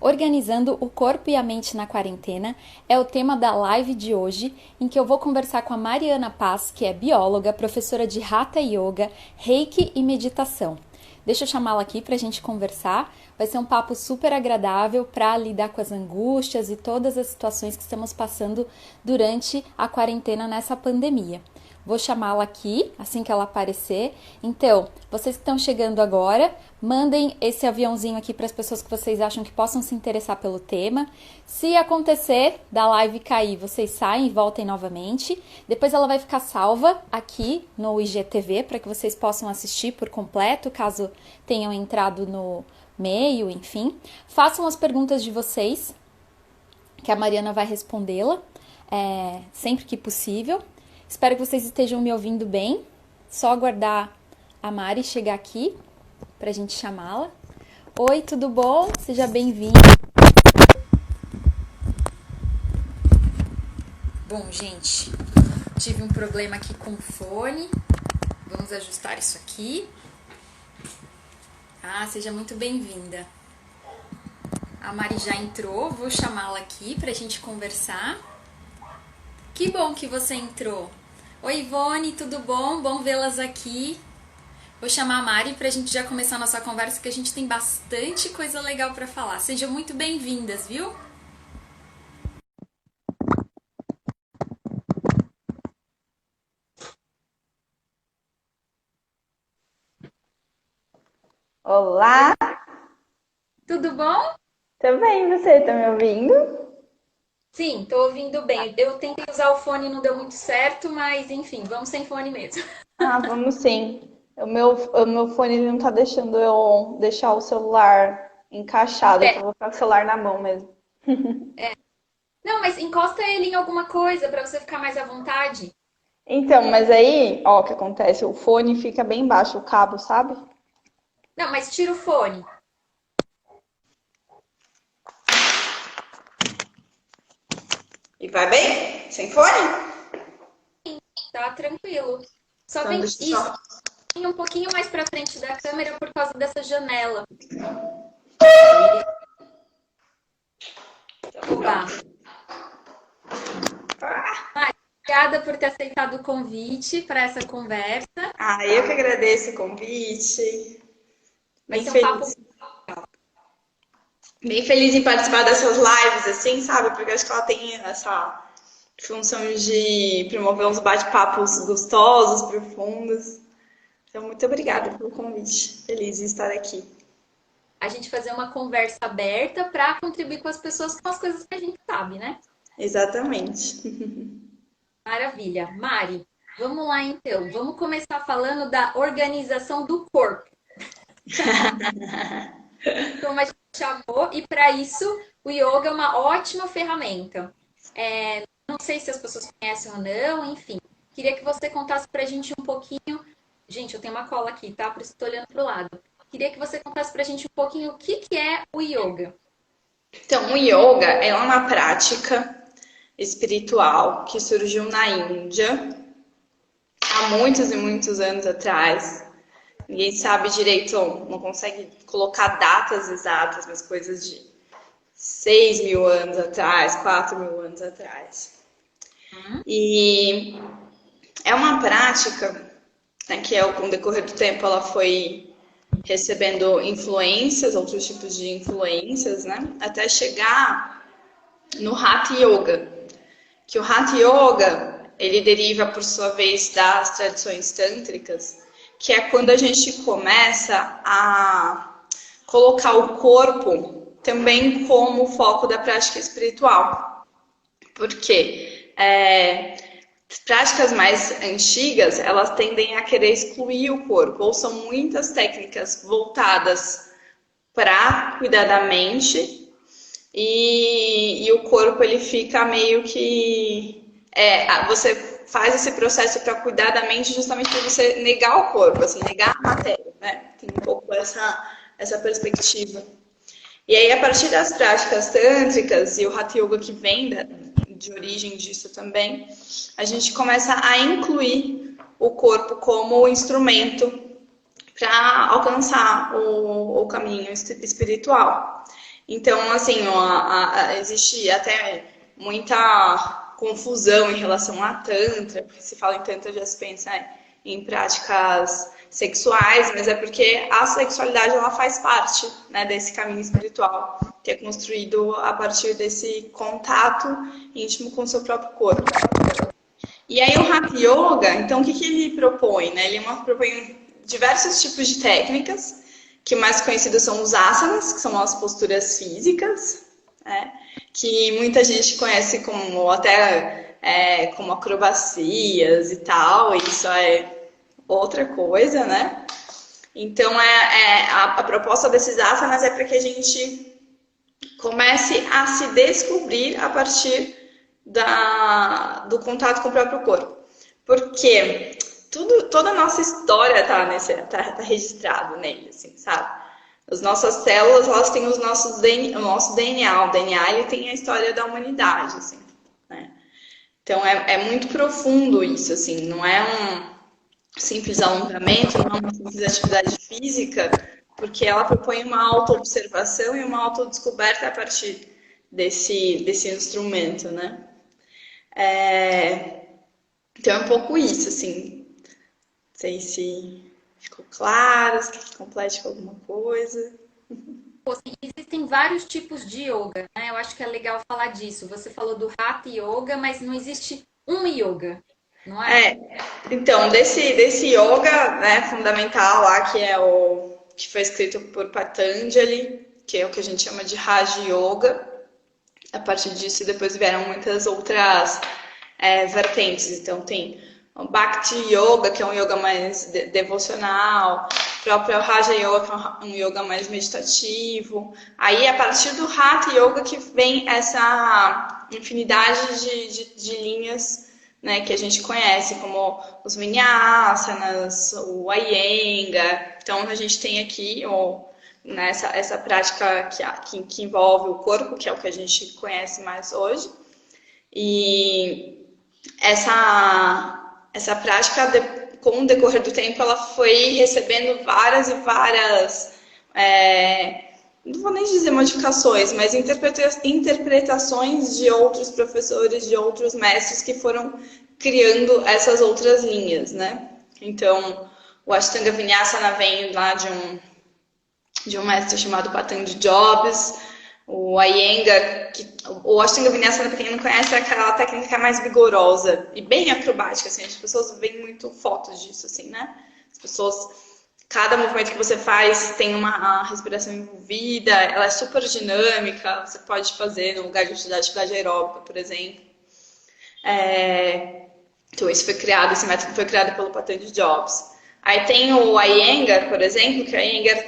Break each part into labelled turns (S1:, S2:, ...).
S1: Organizando o corpo e a mente na quarentena é o tema da live de hoje, em que eu vou conversar com a Mariana Paz, que é bióloga, professora de Hatha Yoga, Reiki e meditação. Deixa eu chamá-la aqui para a gente conversar. Vai ser um papo super agradável para lidar com as angústias e todas as situações que estamos passando durante a quarentena nessa pandemia. Vou chamá-la aqui, assim que ela aparecer. Então, vocês que estão chegando agora, mandem esse aviãozinho aqui para as pessoas que vocês acham que possam se interessar pelo tema. Se acontecer da live cair, vocês saem e voltem novamente. Depois ela vai ficar salva aqui no IGTV para que vocês possam assistir por completo, caso tenham entrado no meio, enfim. Façam as perguntas de vocês, que a Mariana vai respondê-la sempre que possível. Espero que vocês estejam me ouvindo bem. Só aguardar a Mari chegar aqui para a gente chamá-la. Oi, tudo bom? Seja bem-vindo. Bom, gente, tive um problema aqui com o fone. Vamos ajustar isso aqui. Seja muito bem-vinda. A Mari já entrou, vou chamá-la aqui para a gente conversar. Que bom que você entrou. Oi, Ivone, tudo bom? Bom vê-las aqui. Vou chamar a Mari para a gente já começar a nossa conversa, que a gente tem bastante coisa legal para falar. Sejam muito bem-vindas, viu?
S2: Olá,
S1: Tudo bom?
S2: tudo bem? Você tá me ouvindo?
S1: Sim, tô ouvindo bem. Eu tentei usar o fone, não deu muito certo, mas enfim, vamos sem fone mesmo.
S2: Vamos sim. O meu fone ele não tá deixando eu deixar o celular
S1: Em
S2: encaixado,
S1: pé.
S2: então eu vou ficar com o celular na mão mesmo.
S1: Não, mas encosta ele em alguma coisa para você ficar mais à vontade.
S2: Então, mas aí, ó, o que acontece? O fone fica bem baixo, o cabo, sabe?
S1: Não, mas tira o fone.
S2: E vai bem? Sem fone?
S1: Tá tranquilo. Só
S2: Então,
S1: vem
S2: deixa eu
S1: isso,
S2: só.
S1: vem um pouquinho mais para frente da câmera por causa dessa janela.
S2: Então,
S1: Oba.
S2: pronto.
S1: Obrigada por ter aceitado o convite para essa conversa.
S2: Eu que agradeço o convite.
S1: Vai
S2: Bem
S1: ser um papo.
S2: feliz. Bem feliz em participar dessas lives, assim, sabe? Porque eu acho que ela tem essa função de promover uns bate-papos gostosos, profundos. Então, muito obrigada pelo convite. Feliz de estar aqui.
S1: A gente fazer uma conversa aberta para contribuir com as pessoas com as coisas que a gente sabe, né?
S2: Exatamente.
S1: Maravilha. Mari, vamos lá então. Vamos começar falando da organização do corpo. Como a gente chamou, e para isso o yoga é uma ótima ferramenta. Não sei se as pessoas conhecem ou não, enfim. Queria que você contasse para a gente um pouquinho. Gente, eu tenho uma cola aqui, tá? Por isso estou olhando para o lado. Queria que você contasse para a gente um pouquinho o que é o yoga.
S2: Então, o yoga é uma prática espiritual que surgiu na Índia há muitos e muitos anos atrás. Ninguém sabe direito, não consegue colocar datas exatas, mas coisas de 6.000 anos atrás, 4.000 anos atrás. E é uma prática, né, que com o decorrer do tempo ela foi recebendo influências, outros tipos de influências, né, até chegar no Hatha Yoga, que o Hatha Yoga ele deriva, por sua vez, das tradições tântricas, que é quando a gente começa a colocar o corpo também como foco da prática espiritual. Porque práticas mais antigas, elas tendem a querer excluir o corpo, ou são muitas técnicas voltadas para cuidar da mente, e o corpo ele fica meio que... você faz esse processo para cuidar da mente justamente para você negar o corpo, assim, negar a matéria, né? Tem um pouco essa perspectiva. E aí, a partir das práticas tântricas e o Hatha Yoga que vem de origem disso também, a gente começa a incluir o corpo como instrumento para alcançar o caminho espiritual. Então, assim, ó, existe até muita confusão em relação a Tantra, porque se fala em Tantra já se pensa em práticas sexuais, mas é porque a sexualidade ela faz parte, né, desse caminho espiritual que é construído a partir desse contato íntimo com o seu próprio corpo. E aí o Hatha Yoga, então o que ele propõe? Né? Ele propõe diversos tipos de técnicas, que mais conhecidos são os asanas, que são as posturas físicas, né? Que muita gente conhece como até como acrobacias e tal, e isso é outra coisa, né? Então a proposta desses asanas é para que a gente comece a se descobrir a partir do contato com o próprio corpo. Porque toda a nossa história tá registrado nele, assim, sabe? As nossas células, elas têm o nosso DNA. O DNA, ele tem a história da humanidade, assim, né? Então, é muito profundo isso, assim. Não é um simples alongamento, não é uma simples atividade física, porque ela propõe uma autoobservação e uma autodescoberta a partir desse instrumento, né? Então é um pouco isso, assim. Não sei se ficou claro, se quer que complete com alguma coisa.
S1: Pô, assim, existem vários tipos de yoga, né? Eu acho que é legal falar disso. Você falou do Hatha Yoga, mas não existe um yoga, não é?
S2: É, então, desse yoga, né, fundamental lá, que é o que foi escrito por Patanjali, que é o que a gente chama de Raja Yoga. A partir disso, depois vieram muitas outras vertentes. Então, tem o Bhakti Yoga, que é um yoga mais devocional, o próprio Raja Yoga, que é um yoga mais meditativo. Aí, a partir do Hatha Yoga, que vem essa infinidade de linhas, né, que a gente conhece, como os Vinyasanas, o Iyengar. Então, a gente tem aqui essa prática que envolve o corpo, que é o que a gente conhece mais hoje. E essa prática, com o decorrer do tempo, ela foi recebendo várias e várias, não vou nem dizer modificações, mas interpretações de outros professores, de outros mestres que foram criando essas outras linhas, né? Então, o Ashtanga Vinyasana vem lá de um mestre chamado Patanjali Jobs, o Iyengar, o Ashtanga Vinyasana, para quem não conhece, é aquela técnica mais vigorosa e bem acrobática, assim, as pessoas veem muito fotos disso, assim, né? As pessoas, cada movimento que você faz tem uma respiração envolvida, ela é super dinâmica, você pode fazer no lugar de atividade aeróbica, por exemplo. Então, esse método foi criado pelo Patanjali Jobs. Aí tem o Iyengar, por exemplo, que o Iyengar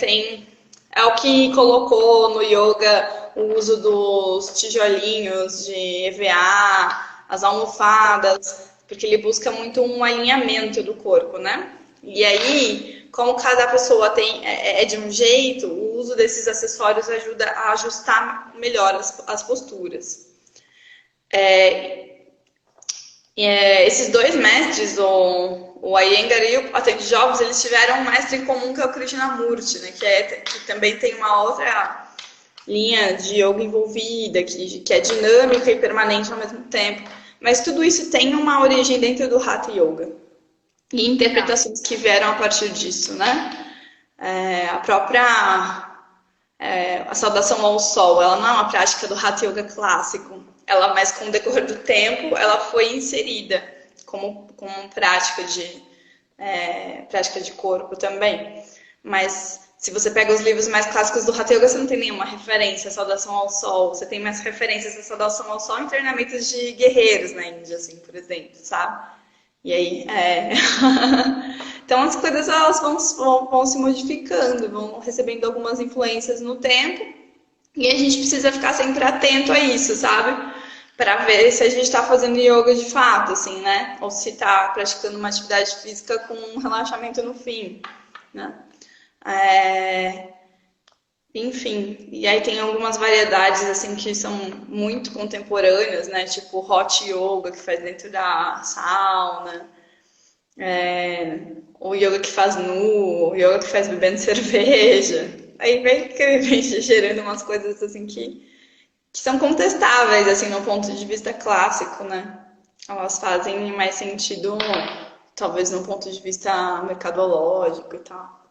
S2: é o que colocou no yoga o uso dos tijolinhos de EVA, as almofadas, porque ele busca muito um alinhamento do corpo, né? E aí, como cada pessoa é de um jeito, o uso desses acessórios ajuda a ajustar melhor as posturas. Esses dois mestres, o Iyengar e o Patanjali Jobs, eles tiveram um mestre em comum que é o Krishnamurti, né? Que também tem uma outra linha de yoga envolvida, que é dinâmica e permanente ao mesmo tempo. Mas tudo isso tem uma origem dentro do Hatha Yoga. E interpretações que vieram a partir disso, né? A própria a saudação ao sol, ela não é uma prática do Hatha Yoga clássico. Mas com o decorrer do tempo, ela foi inserida como prática de corpo também. Mas se você pega os livros mais clássicos do Hatha Yoga, você não tem nenhuma referência à saudação ao sol. Você tem mais referências à saudação ao sol em treinamentos de guerreiros na Índia, assim, por exemplo, sabe? E aí, então as coisas elas vão se modificando, vão recebendo algumas influências no tempo, e a gente precisa ficar sempre atento a isso, sabe? Para ver se a gente está fazendo yoga de fato, assim, né? Ou se está praticando uma atividade física com um relaxamento no fim, né? Enfim, e aí tem algumas variedades assim que são muito contemporâneas, né? Tipo hot yoga que faz dentro da sauna, o yoga que faz nu, o yoga que faz bebendo cerveja. aí vem gerando umas coisas assim que são contestáveis, assim, no ponto de vista clássico, né? Elas fazem mais sentido, talvez, no ponto de vista mercadológico e tal.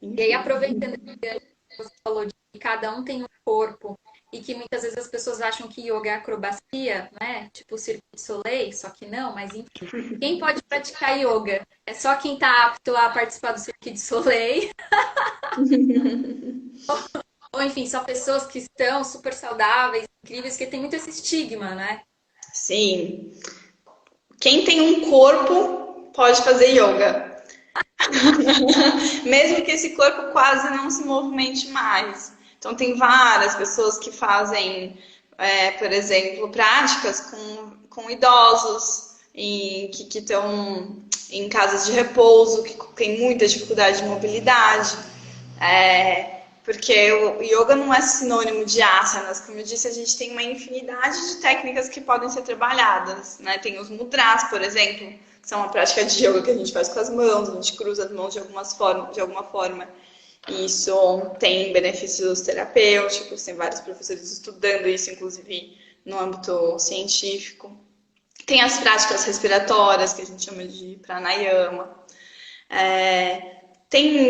S1: E aí,
S2: Enfim.
S1: aproveitando que você falou de que cada um tem um corpo e que muitas vezes as pessoas acham que yoga é acrobacia, né? Tipo o Cirque du Soleil, só que não, mas enfim. Quem pode praticar yoga? É só quem está apto a participar do Cirque du Soleil, ou enfim, só pessoas que estão super saudáveis, incríveis, que tem muito esse estigma, né?
S2: Sim. Quem tem um corpo pode fazer yoga. Mesmo que esse corpo quase não se movimente mais. Então, tem várias pessoas que fazem, por exemplo, práticas com idosos que estão em casas de repouso, que tem muita dificuldade de mobilidade. Porque o yoga não é sinônimo de asanas. Como eu disse, a gente tem uma infinidade de técnicas que podem ser trabalhadas, né? Tem os mudras, por exemplo, que são uma prática de yoga que a gente faz com as mãos, a gente cruza as mãos de alguma forma. E isso tem benefícios terapêuticos, tem vários professores estudando isso, inclusive no âmbito científico. Tem as práticas respiratórias, que a gente chama de pranayama. Tem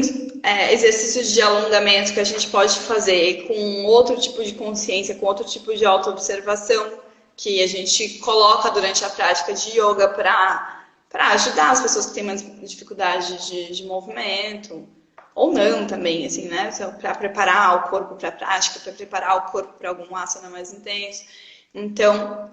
S2: exercícios de alongamento que a gente pode fazer com outro tipo de consciência, com outro tipo de autoobservação, que a gente coloca durante a prática de yoga para ajudar as pessoas que têm mais dificuldade de movimento, ou não também, assim, né? Para preparar o corpo para a prática, para preparar o corpo para algum asana mais intenso. Então,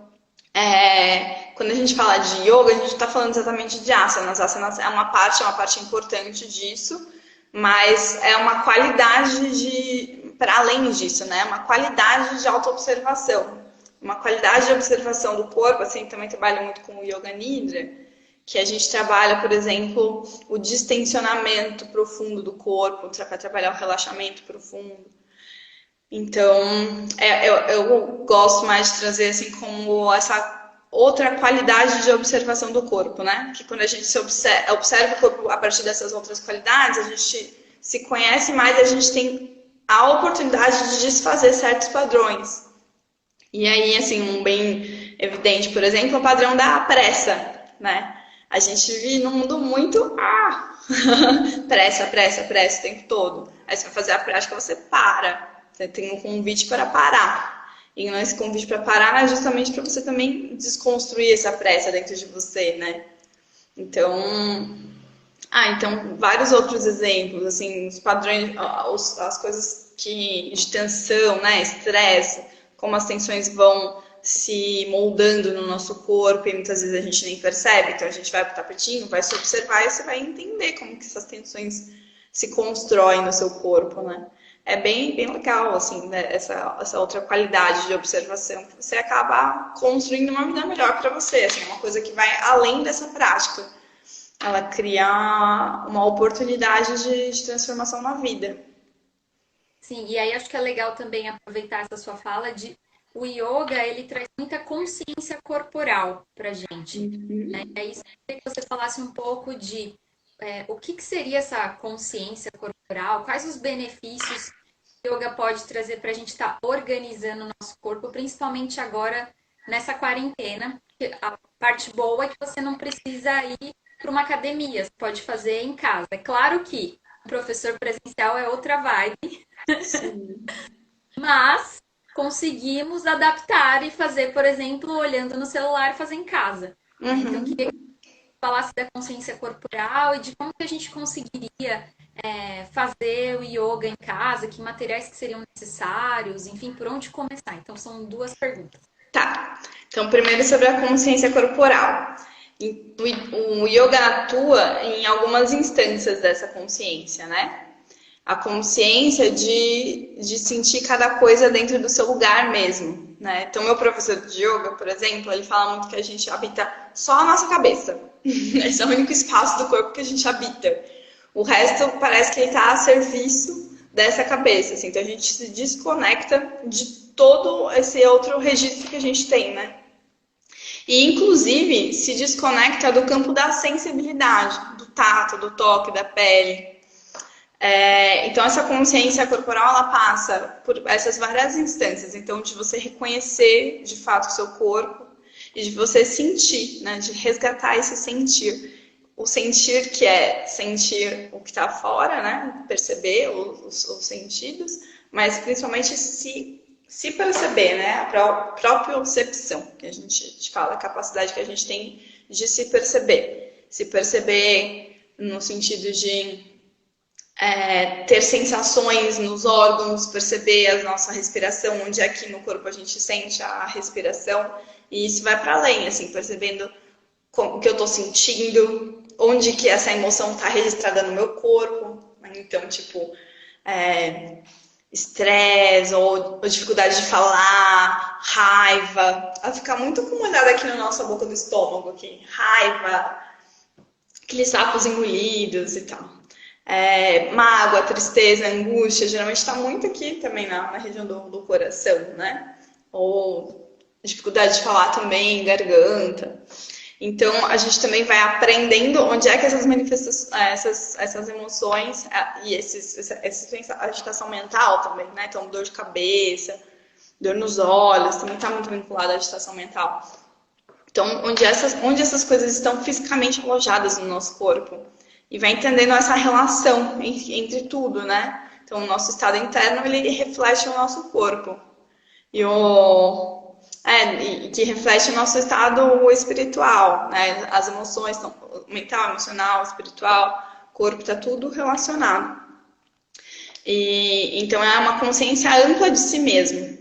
S2: quando a gente fala de yoga, a gente está falando exatamente de asanas. Asanas é uma parte importante disso, mas é uma qualidade para além disso, né? Uma qualidade de autoobservação. Uma qualidade de observação do corpo, assim, também trabalho muito com o Yoga Nidra, que a gente trabalha, por exemplo, o distensionamento profundo do corpo, para trabalhar o relaxamento profundo. Então, eu gosto mais de trazer assim como essa outra qualidade de observação do corpo, né? Que quando a gente observa o corpo a partir dessas outras qualidades, a gente se conhece mais, a gente tem a oportunidade de desfazer certos padrões. E aí, assim, um bem evidente, por exemplo, é o padrão da pressa, né? A gente vive num mundo muito pressa, pressa, pressa o tempo todo. Aí você vai fazer a prática, você para. Você tem um convite para parar. E esse convite para parar é justamente para você também desconstruir essa pressa dentro de você, né? Então vários outros exemplos, assim, os padrões, as coisas de tensão, né? Estresse, como as tensões vão se moldando no nosso corpo e muitas vezes a gente nem percebe. Então a gente vai pro tapetinho, vai se observar e você vai entender como que essas tensões se constroem no seu corpo, né? É bem, bem legal, assim, né? Essa outra qualidade de observação que você acaba construindo uma vida melhor para você, assim, é uma coisa que vai além dessa prática. Ela cria uma oportunidade de transformação na vida.
S1: Sim, e aí acho que é legal também aproveitar essa sua fala de o yoga, ele traz muita consciência corporal pra gente. Né? E aí, eu queria que você falasse um pouco de o que seria essa consciência corporal, quais os benefícios que o yoga pode trazer para a gente estar organizando o nosso corpo, principalmente agora nessa quarentena. A parte boa é que você não precisa ir para uma academia, você pode fazer em casa. É claro que o professor presencial é outra vibe,
S2: Sim.
S1: mas conseguimos adaptar e fazer, por exemplo, olhando no celular e fazer em casa. Então, eu queria que você falasse da consciência corporal e de como que a gente conseguiria fazer o yoga em casa, que materiais que seriam necessários, enfim, por onde começar. Então, são duas perguntas.
S2: Tá. Então, primeiro sobre a consciência corporal. O yoga atua em algumas instâncias dessa consciência, né? A consciência de sentir cada coisa dentro do seu lugar mesmo, né? Então, meu professor de yoga, por exemplo, ele fala muito que a gente habita só a nossa cabeça. Esse é o único espaço do corpo que a gente habita. O resto parece que ele está a serviço dessa cabeça, assim. Então, a gente se desconecta de todo esse outro registro que a gente tem, né? E, inclusive, se desconecta do campo da sensibilidade, do tato, do toque, da pele. Então, essa consciência corporal, ela passa por essas várias instâncias. Então, de você reconhecer, de fato, o seu corpo e de você sentir, né? De resgatar esse sentir. O sentir que é sentir o que está fora, né? Perceber os sentidos, mas principalmente se perceber, né? A própria percepção, que a gente fala, a capacidade que a gente tem de se perceber. Se perceber no sentido de ter sensações nos órgãos, perceber a nossa respiração, onde aqui no corpo a gente sente a respiração, e isso vai para além, assim, percebendo o que eu estou sentindo, onde que essa emoção está registrada no meu corpo. Então, tipo, estresse ou dificuldade de falar, raiva. Ela fica muito acumulada aqui na nossa boca do estômago, aqui. Raiva, aqueles sapos engolidos e tal. Mágoa, tristeza, angústia, geralmente está muito aqui também na região do coração, né? Ou dificuldade de falar também, garganta. Então, a gente também vai aprendendo onde é que essas manifestações, essas emoções e essa agitação mental também, né? Então, dor de cabeça, dor nos olhos, também está muito vinculada à agitação mental. Então, onde essas coisas estão fisicamente alojadas no nosso corpo. E vai entendendo essa relação entre tudo, né? Então, o nosso estado interno, ele reflete o nosso corpo. E que reflete o nosso estado espiritual, né? As emoções, mental, emocional, espiritual, corpo, está tudo relacionado. Então, é uma consciência ampla de si mesmo.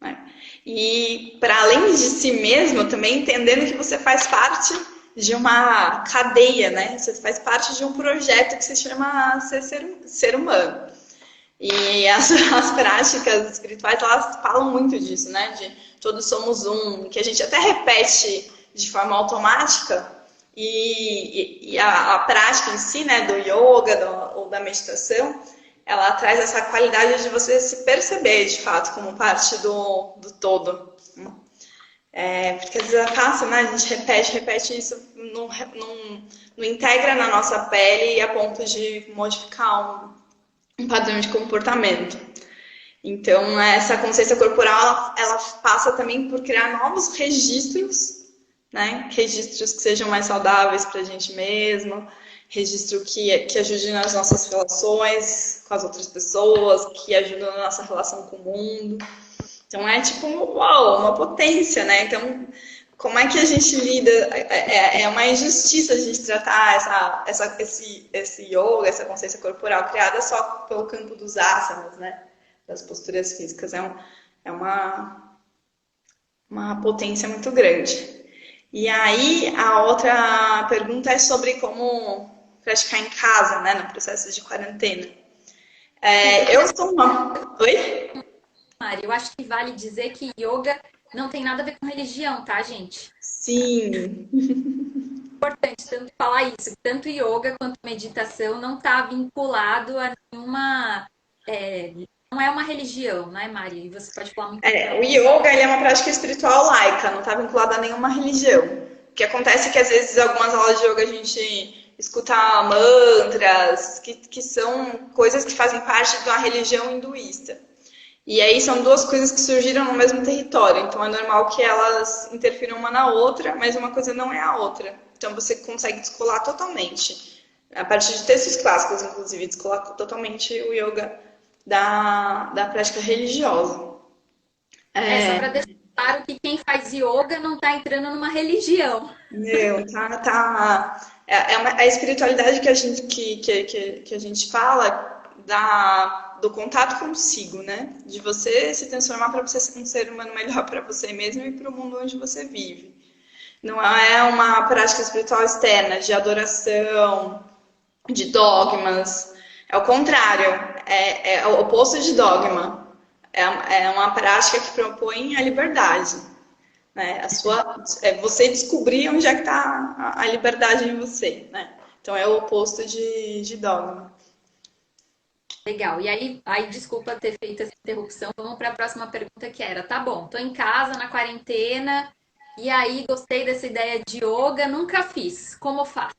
S2: Né? E, para além de si mesmo, também entendendo que você faz parte de uma cadeia, né? Você faz parte de um projeto que se chama ser humano. E as práticas espirituais, elas falam muito disso, né? De todos somos um, que a gente até repete de forma automática. E a prática em si, né? Do yoga ou da meditação, ela traz essa qualidade de você se perceber, de fato, como parte do todo. Porque às vezes é fácil, né? A gente repete isso, não integra na nossa pele a ponto de modificar um padrão de comportamento. Então, essa consciência corporal, ela passa também por criar novos registros, né? Registros que sejam mais saudáveis para a gente mesmo, registro que ajude nas nossas relações com as outras pessoas, que ajude na nossa relação com o mundo. Então, é tipo, uau, uma potência, né? Então, como é que a gente lida? É uma injustiça a gente tratar esse yoga, essa consciência corporal criada só pelo campo dos asanas, né? Das posturas físicas. É uma potência muito grande. E aí, a outra pergunta é sobre como praticar em casa, né? No processo de quarentena. Eu sou uma... Oi?
S1: Mari, eu acho que vale dizer que yoga não tem nada a ver com religião, tá, gente?
S2: Sim.
S1: Importante tanto falar isso, tanto yoga quanto meditação não está vinculado a nenhuma. Não é uma religião, né, Mari? Você pode falar muito bem.
S2: O yoga ele é uma prática espiritual laica, não está vinculada a nenhuma religião. O que acontece é que às vezes algumas aulas de yoga a gente escuta mantras, que são coisas que fazem parte da religião hinduísta. E aí são duas coisas que surgiram no mesmo território, então é normal que elas interfiram uma na outra, mas uma coisa não é a outra. Então você consegue descolar totalmente, a partir de textos clássicos, inclusive, descolar totalmente o yoga da prática religiosa.
S1: Só para deixar claro que quem faz yoga não está entrando numa religião.
S2: Não, a espiritualidade que a gente fala do contato consigo, né? De você se transformar para você ser um ser humano melhor para você mesmo e para o mundo onde você vive. Não é uma prática espiritual externa de adoração, de dogmas. É o contrário, é o oposto de dogma. É uma prática que propõe a liberdade. Né? Você descobrir onde é que está a liberdade em você. Né? Então é o oposto de dogma.
S1: Legal. E aí, desculpa ter feito essa interrupção. Vamos para a próxima pergunta que era, tá bom, tô em casa, na quarentena, e aí gostei dessa ideia de yoga, nunca fiz. Como faço?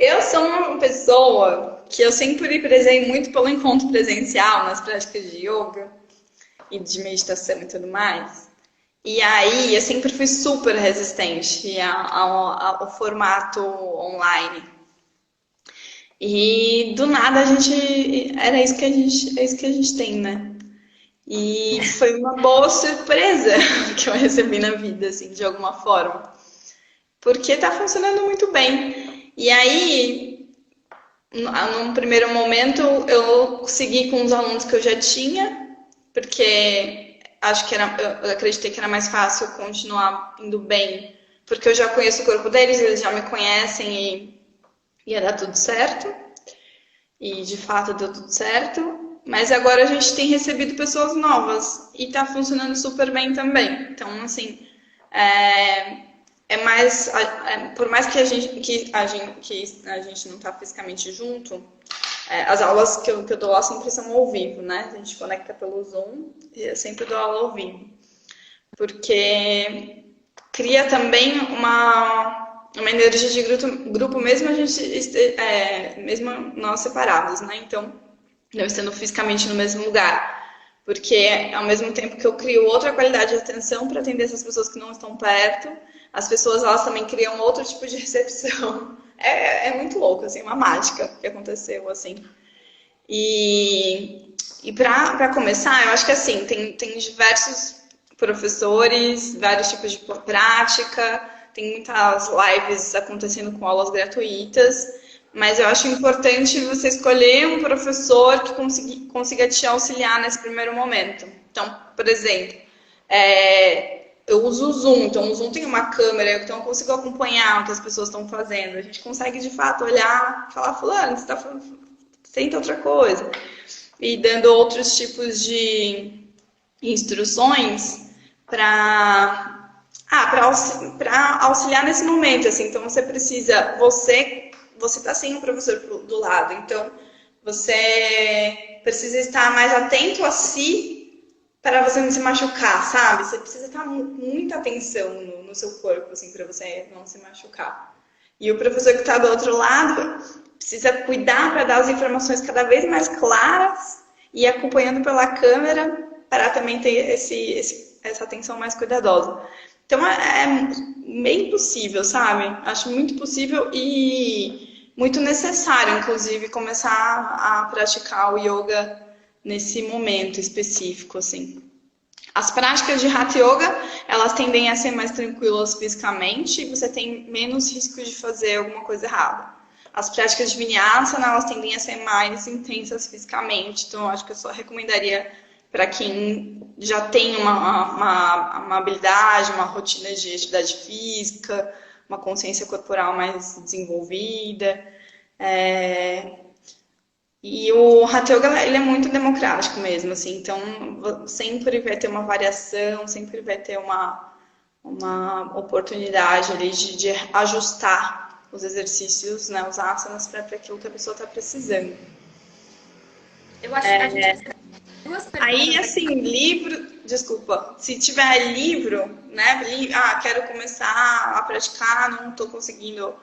S2: Eu sou uma pessoa que eu sempre prezei muito pelo encontro presencial nas práticas de yoga e de meditação e tudo mais. E aí eu sempre fui super resistente ao formato online. E do nada a gente. Era isso que a gente, é isso que a gente tem, né? E foi uma boa surpresa que eu recebi na vida, assim, de alguma forma. Porque tá funcionando muito bem. E aí, num primeiro momento, eu segui com os alunos que eu já tinha, porque acho que eu acreditei que era mais fácil continuar indo bem, porque eu já conheço o corpo deles, eles já me conhecem e ia dar tudo certo. E de fato deu tudo certo. Mas agora a gente tem recebido pessoas novas e tá funcionando super bem também. Então, assim, é, por mais que a gente não tá fisicamente junto, as aulas que eu dou lá sempre são ao vivo, né? A gente conecta pelo Zoom e eu sempre dou aula ao vivo. Porque cria também uma energia de grupo mesmo a gente mesmo nós separados, né? Então, não estando fisicamente no mesmo lugar. Porque ao mesmo tempo que eu crio outra qualidade de atenção para atender essas pessoas que não estão perto, as pessoas elas também criam outro tipo de recepção. É muito louco, assim, uma mágica que aconteceu, assim. E para começar, eu acho que assim, tem diversos professores, vários tipos de prática, tem muitas lives acontecendo com aulas gratuitas, mas eu acho importante você escolher um professor que consiga te auxiliar nesse primeiro momento. Então, por exemplo, eu uso o Zoom, então o Zoom tem uma câmera, então eu consigo acompanhar o que as pessoas estão fazendo. A gente consegue de fato olhar, falar, fulano, você está tenta outra coisa. E dando outros tipos de instruções para auxiliar nesse momento, assim. Então você está sem o professor do lado, então você precisa estar mais atento a si para você não se machucar, sabe? Você precisa estar com muita atenção no seu corpo, assim, para você não se machucar. E o professor que está do outro lado precisa cuidar para dar as informações cada vez mais claras e acompanhando pela câmera para também ter essa atenção mais cuidadosa. Então é bem possível, sabe? Acho muito possível e muito necessário, inclusive, começar a praticar o yoga nesse momento específico, assim. As práticas de Hatha Yoga, elas tendem a ser mais tranquilas fisicamente e você tem menos risco de fazer alguma coisa errada. As práticas de Vinyasana, elas tendem a ser mais intensas fisicamente, então eu acho que eu só recomendaria para quem já tem uma habilidade, uma rotina de atividade física, uma consciência corporal mais desenvolvida. E o Hatha Yoga, ele é muito democrático mesmo, assim, então sempre vai ter uma variação, sempre vai ter uma oportunidade ali de ajustar os exercícios, né, os asanas para aquilo que a pessoa está precisando.
S1: Eu acho que a gente precisa de duas
S2: Aí,
S1: perguntas
S2: assim,
S1: aqui.
S2: desculpa, se tiver livro, né, quero começar a praticar, não estou conseguindo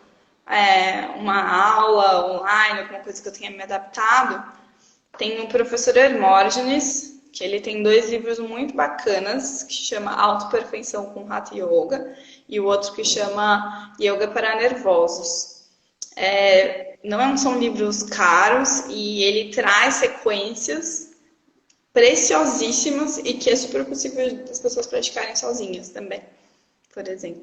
S2: uma aula online, alguma coisa que eu tenha me adaptado, tem o professor Hermógenes, que ele tem dois livros muito bacanas, que chama Autoperfeição com Hatha Yoga, e o outro que chama Yoga para Nervosos. Não são livros caros e ele traz sequências preciosíssimas e que é super possível das pessoas praticarem sozinhas também, por exemplo.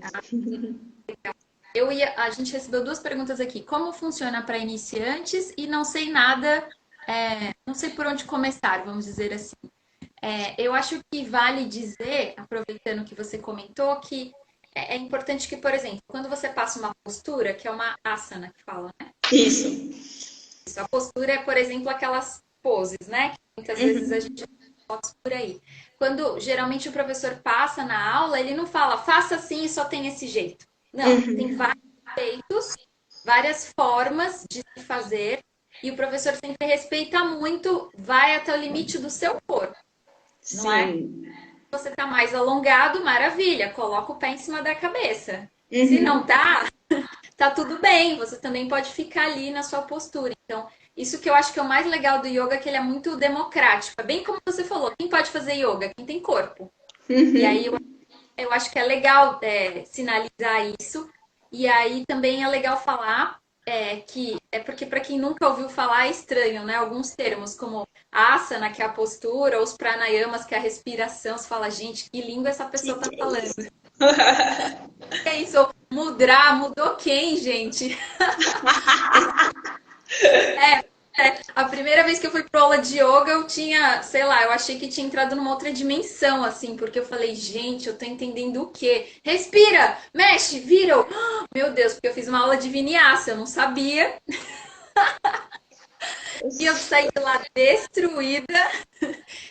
S1: A gente recebeu duas perguntas aqui. Como funciona para iniciantes e não sei nada, não sei por onde começar, vamos dizer assim. Eu acho que vale dizer, aproveitando que você comentou, que é importante que, por exemplo, quando você passa uma postura, que é uma asana que fala, né?
S2: Isso.
S1: A postura é, por exemplo, aquelas poses, né? Que muitas vezes a gente fotos por aí. Quando geralmente o professor passa na aula, ele não fala, faça assim e só tem esse jeito. Não, tem vários jeitos, várias formas de se fazer, e o professor sempre respeita muito, vai até o limite do seu corpo, não é?
S2: Sim.
S1: Você tá mais alongado, maravilha, coloca o pé em cima da cabeça. Se não tá, tá tudo bem, você também pode ficar ali na sua postura. Então, isso que eu acho que é o mais legal do yoga, é que ele é muito democrático. É bem como você falou, quem pode fazer yoga? Quem tem corpo. E aí
S2: Uhum.
S1: eu acho que é legal sinalizar isso. E aí também é legal falar que é porque para quem nunca ouviu falar é estranho, né? Alguns termos como asana, que é a postura, ou os pranayamas, que é a respiração. Você fala, gente, que língua essa pessoa tá
S2: Que é
S1: falando?
S2: isso?
S1: Que é isso? Mudra, mudou quem, gente? A primeira vez que eu fui pra aula de yoga, eu tinha, sei lá, eu achei que tinha entrado numa outra dimensão, assim, porque eu falei, gente, eu tô entendendo o quê? Respira, mexe, vira. Meu Deus, porque eu fiz uma aula de vinyasa, eu não sabia. E eu saí de lá destruída.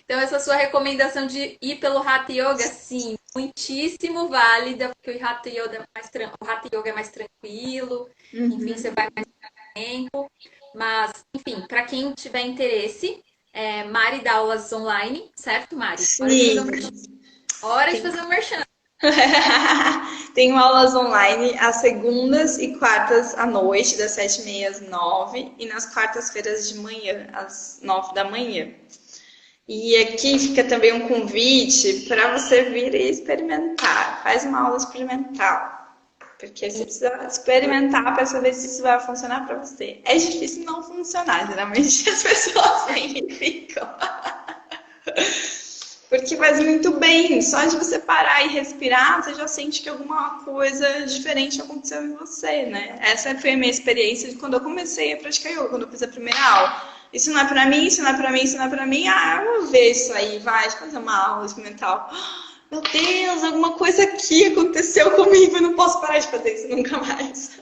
S1: Então, essa sua recomendação de ir pelo Hatha Yoga, sim, muitíssimo válida, porque o Hatha Yoga o Hatha Yoga é mais tranquilo, enfim, você
S2: Uhum.
S1: vai mais tempo. Mas, enfim, para quem tiver interesse, Mari dá aulas online, certo, Mari? Hora de fazer um merchan.
S2: Sim.
S1: Hora de
S2: Tem
S1: fazer um merchan.
S2: Tenho aulas online às segundas e quartas à noite, das 7h30 às 9h, e nas quartas-feiras de manhã, às 9 da manhã. E aqui fica também um convite para você vir e experimentar. Faz uma aula experimental. Porque você precisa experimentar para saber se isso vai funcionar para você. É difícil não funcionar, geralmente as pessoas vêm e ficam. Porque faz muito bem. Só de você parar e respirar, você já sente que alguma coisa diferente aconteceu em você, né? Essa foi a minha experiência de quando eu comecei a praticar yoga, quando eu fiz a primeira aula. Isso não é pra mim, isso não é pra mim, isso não é pra mim. Ah, eu vou ver isso aí, vai, fazer uma aula experimental. Meu Deus, alguma coisa aqui aconteceu comigo, eu não posso parar de fazer isso nunca mais.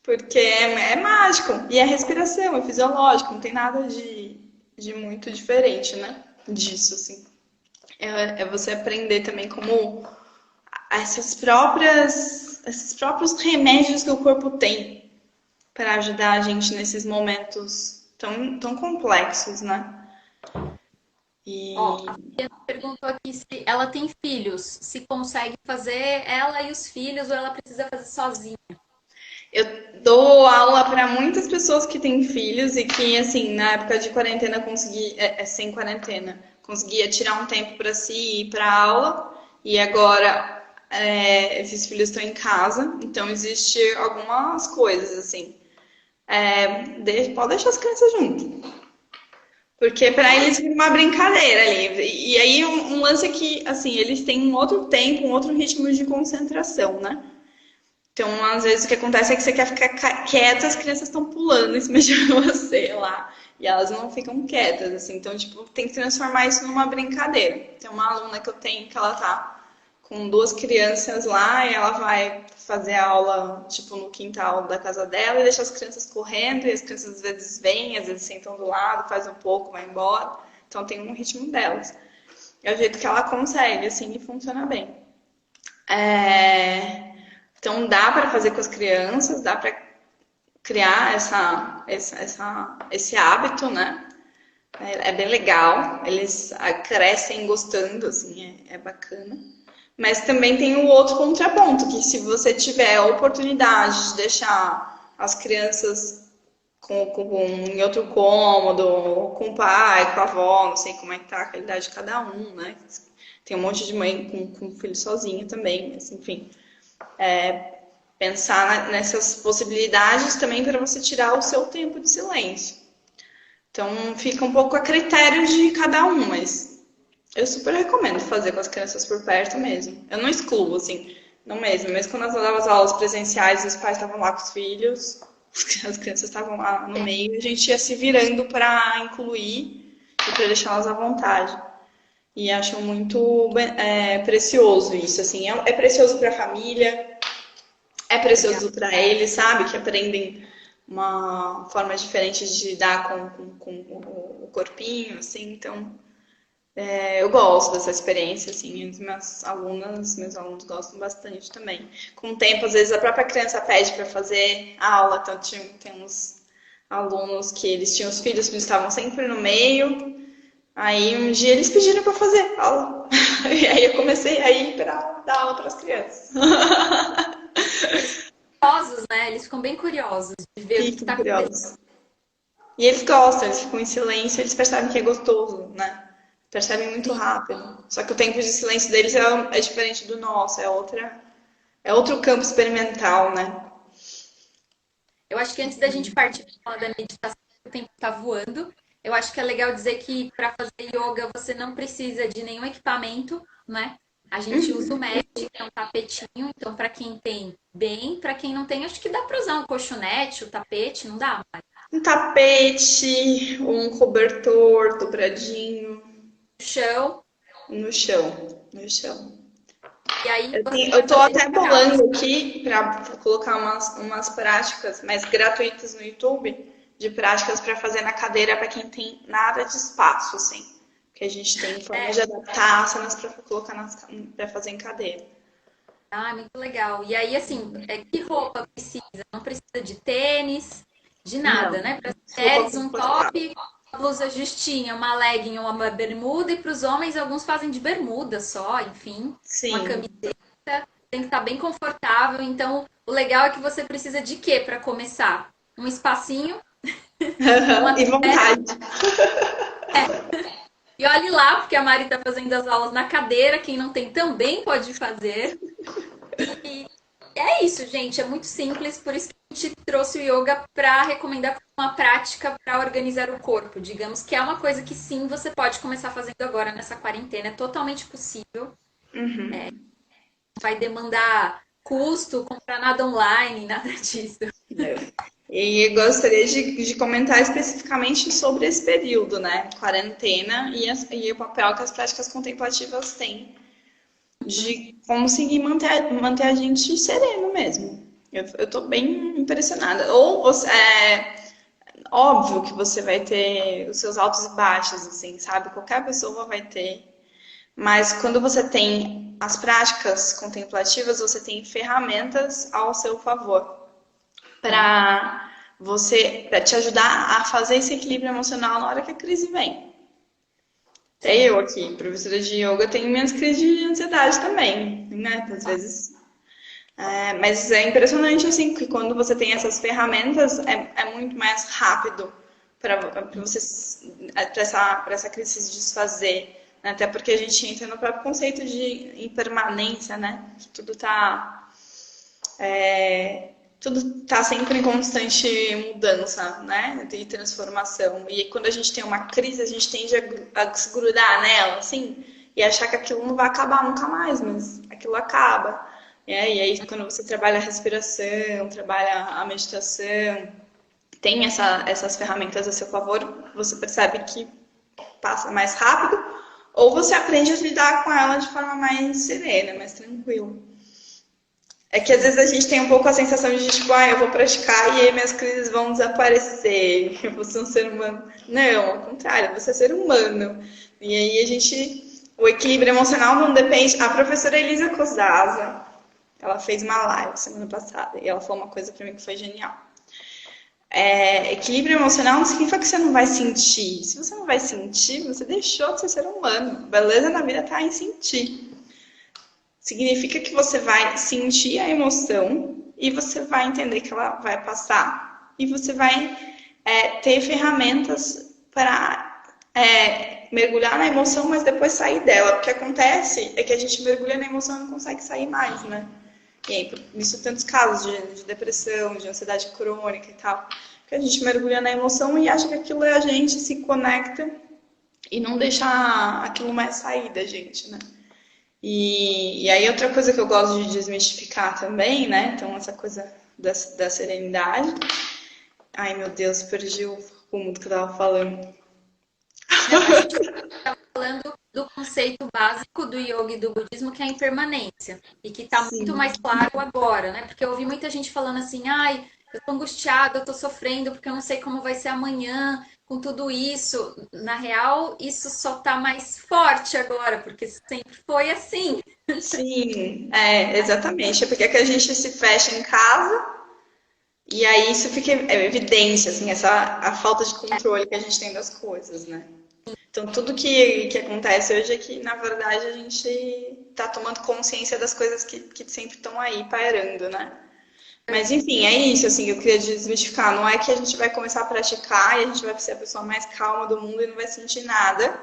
S2: Porque é mágico. E é respiração, é fisiológico, não tem nada de muito diferente, né? Disso, assim. É você aprender também como esses próprios remédios que o corpo tem para ajudar a gente nesses momentos tão complexos, né?
S1: Ó,
S2: E
S1: a Fabiana perguntou aqui se ela tem filhos, se consegue fazer ela e os filhos ou ela precisa fazer sozinha.
S2: eu dou aula para muitas pessoas que têm filhos e que, assim, na época de quarentena sem quarentena, conseguia tirar um tempo para si e ir para aula. E agora esses filhos estão em casa, então existe algumas coisas assim. Pode deixar as crianças junto. Porque para
S1: Olha,
S2: eles vira uma brincadeira ali. E aí um lance é que, assim, eles têm um outro tempo, um outro ritmo de concentração, né? Então, às vezes, o que acontece é que você quer ficar quieta, as crianças estão pulando em cima de você lá. E elas não ficam quietas, assim. Então, tipo, tem que transformar isso numa brincadeira. Tem uma aluna que eu tenho que ela tá com duas crianças lá e ela vai fazer a aula, tipo, no quintal da casa dela e deixa as crianças correndo e as crianças às vezes vêm, às vezes sentam do lado, faz um pouco, vai embora. Então, tem um ritmo delas. É o jeito que ela consegue, assim, e funciona bem. É... Então dá para fazer com as crianças, dá para criar esse hábito, né? É bem legal, eles crescem gostando, assim, é bacana. Mas também tem o outro contraponto, que se você tiver a oportunidade de deixar as crianças em outro cômodo, com o pai, com a avó, não sei como é que tá a realidade de cada um, né? Tem um monte de mãe com filho sozinho também, mas enfim. Pensar nessas possibilidades também para você tirar o seu tempo de silêncio. Então fica um pouco a critério de cada um, mas eu super recomendo fazer com as crianças por perto mesmo. Eu não excluo, assim, não mesmo. Mesmo quando eu dava as aulas presenciais, os pais estavam lá com os filhos, as crianças estavam lá no meio, a gente ia se virando para incluir e para deixá-las à vontade. E acho muito precioso isso, assim. É precioso para a família, é
S1: legal.
S2: precioso para eles, sabe? Que aprendem uma forma diferente de lidar com o corpinho, assim. Então, eu gosto dessa experiência, assim. As minhas alunas, meus alunos gostam bastante também. Com o tempo, às vezes, a própria criança pede para fazer a aula. Então, tem uns alunos que eles tinham os filhos que estavam sempre no meio. Aí, um dia, eles pediram para fazer aula. E aí, eu comecei a ir para dar aula para as crianças.
S1: Eles ficam curiosos, né? Eles ficam bem curiosos de ver o que
S2: Ficam
S1: está acontecendo.
S2: curiosos. E eles gostam, eles ficam em silêncio, eles percebem que é gostoso, né? Percebem muito rápido. Só que o tempo de silêncio deles é diferente do nosso, é outro campo experimental, né?
S1: Eu acho que antes da gente partir para falar da meditação, o tempo está voando. Eu acho que é legal dizer que para fazer yoga você não precisa de nenhum equipamento, né? A gente usa o mat, que é um tapetinho. Então, para quem tem, bem. Para quem não tem, acho que dá para usar um colchonete, o tapete, não dá?
S2: Um tapete, um cobertor dobradinho
S1: No chão.
S2: no chão, no chão.
S1: E aí você
S2: Eu
S1: vai
S2: tô
S1: fazer
S2: até
S1: devagar.
S2: bolando aqui para colocar umas práticas mais gratuitas no YouTube, de práticas para fazer na cadeira para quem tem nada de espaço, assim. Que a gente tem formas de adaptar asanas para colocar para fazer em cadeira.
S1: Ah, muito legal. E aí, assim, que roupa precisa? Não precisa de tênis, de nada,
S2: Não,
S1: né? Para as
S2: roupa
S1: mulheres, um
S2: confortável.
S1: top, uma blusa justinha, uma legging ou uma bermuda. E para os homens, alguns fazem de bermuda só, enfim. Uma
S2: Sim.
S1: camiseta. Tem que estar bem confortável. Então, o legal é que você precisa de quê para começar? Um espacinho, uma
S2: E
S1: toalha.
S2: vontade.
S1: E olhe lá, porque a Mari está fazendo as aulas na cadeira. Quem não tem também pode fazer. E é isso, gente. É muito simples, por isso que a gente trouxe o yoga para recomendar como uma prática para organizar o corpo. Digamos que é uma coisa que sim, você pode começar fazendo agora nessa quarentena. É totalmente possível. Vai demandar custo, comprar nada online, nada disso.
S2: E gostaria de comentar especificamente sobre esse período, né? Quarentena e o papel que as práticas contemplativas têm de conseguir manter a gente sereno mesmo. Eu tô bem impressionada. É óbvio que você vai ter os seus altos e baixos, assim, sabe? Qualquer pessoa vai ter. Mas quando você tem as práticas contemplativas, você tem ferramentas ao seu favor para para te ajudar a fazer esse equilíbrio emocional na hora que a crise vem. Até
S1: Sim.
S2: eu aqui, professora de yoga, tenho minhas crises de ansiedade também, né? Às vezes. Mas é impressionante assim que quando você tem essas ferramentas é muito mais rápido para você para essa crise se desfazer. Né? Até porque a gente entra no próprio conceito de impermanência, né? Que tudo tá sempre em constante mudança, né? E transformação. E quando a gente tem uma crise, a gente tende a se grudar nela, assim, e achar que aquilo não vai acabar nunca mais, mas aquilo acaba. E aí, quando você trabalha a respiração, trabalha a meditação, tem essas ferramentas a seu favor, você percebe que passa mais rápido, ou você aprende a lidar com ela de forma mais serena, mais tranquila. É que às vezes a gente tem um pouco a sensação de tipo, ah, eu vou praticar e aí minhas crises vão desaparecer, eu vou ser um ser humano. Não, ao contrário, você é ser humano. E aí o equilíbrio emocional não depende. A professora Elisa Cosasa, ela fez uma live semana passada e ela falou uma coisa pra mim que foi genial. Equilíbrio emocional não significa que você não vai sentir. Se você não vai sentir, você deixou de ser humano. Beleza na vida tá em sentir. Significa que você vai sentir a emoção e você vai entender que ela vai passar. E você vai ter ferramentas para mergulhar na emoção, mas depois sair dela. O que acontece é que a gente mergulha na emoção e não consegue sair mais, né? E aí, isso tantos casos de depressão, de ansiedade crônica e tal. Que a gente mergulha na emoção e acha que aquilo é a gente, se conecta e não deixa aquilo mais sair da gente, né? E aí outra coisa que eu gosto de desmistificar também, né? Então essa coisa da serenidade. Ai meu Deus, perdi o rumo do que eu tava falando.
S1: Não, a gente está falando do conceito básico do yoga e do budismo, que é a impermanência. E que está muito
S2: Sim,
S1: mais claro agora, né? Porque eu ouvi muita gente falando assim, ai, eu tô angustiada, eu tô sofrendo porque eu não sei como vai ser amanhã com tudo isso. Na real, isso só tá mais forte agora, porque sempre foi assim.
S2: sim, exatamente. É porque é que a gente se fecha em casa e aí isso fica evidência, assim, a falta de controle que a gente tem das coisas, né? Então tudo que acontece hoje é que, na verdade, a gente tá tomando consciência das coisas que sempre estão aí pairando, né? Mas enfim, é isso, assim, que eu queria desmistificar. Não é que a gente vai começar a praticar e a gente vai ser a pessoa mais calma do mundo e não vai sentir nada.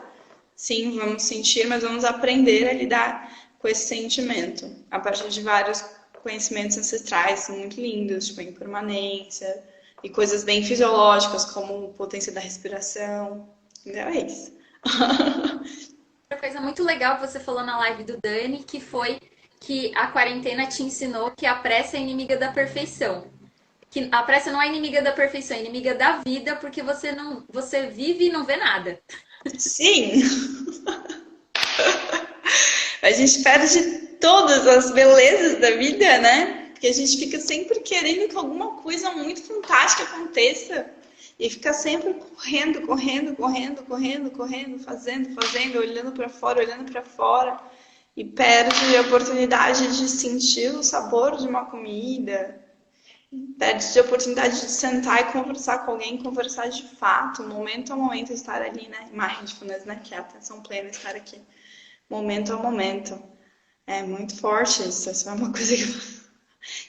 S2: Sim, vamos sentir, mas vamos aprender a lidar com esse sentimento a partir de vários conhecimentos ancestrais muito lindos, tipo a impermanência e coisas bem fisiológicas como potência da respiração. Então é isso.
S1: Outra coisa muito legal que você falou na live do Dani, que foi que a quarentena te ensinou que a pressa é inimiga da perfeição. Que a pressa não é inimiga da perfeição, é inimiga da vida, porque você vive e não vê nada.
S2: Sim, a gente perde todas as belezas da vida, né? Porque a gente fica sempre querendo que alguma coisa muito fantástica aconteça. E fica sempre correndo, correndo, correndo, correndo, correndo, fazendo, fazendo, olhando para fora, olhando para fora. E perde a oportunidade de sentir o sabor de uma comida. Perde a oportunidade de sentar e conversar com alguém, conversar de fato, momento a momento, estar ali, né? Mindfulness, né? Que é a atenção plena, estar aqui, momento a momento. É muito forte isso, é uma coisa que...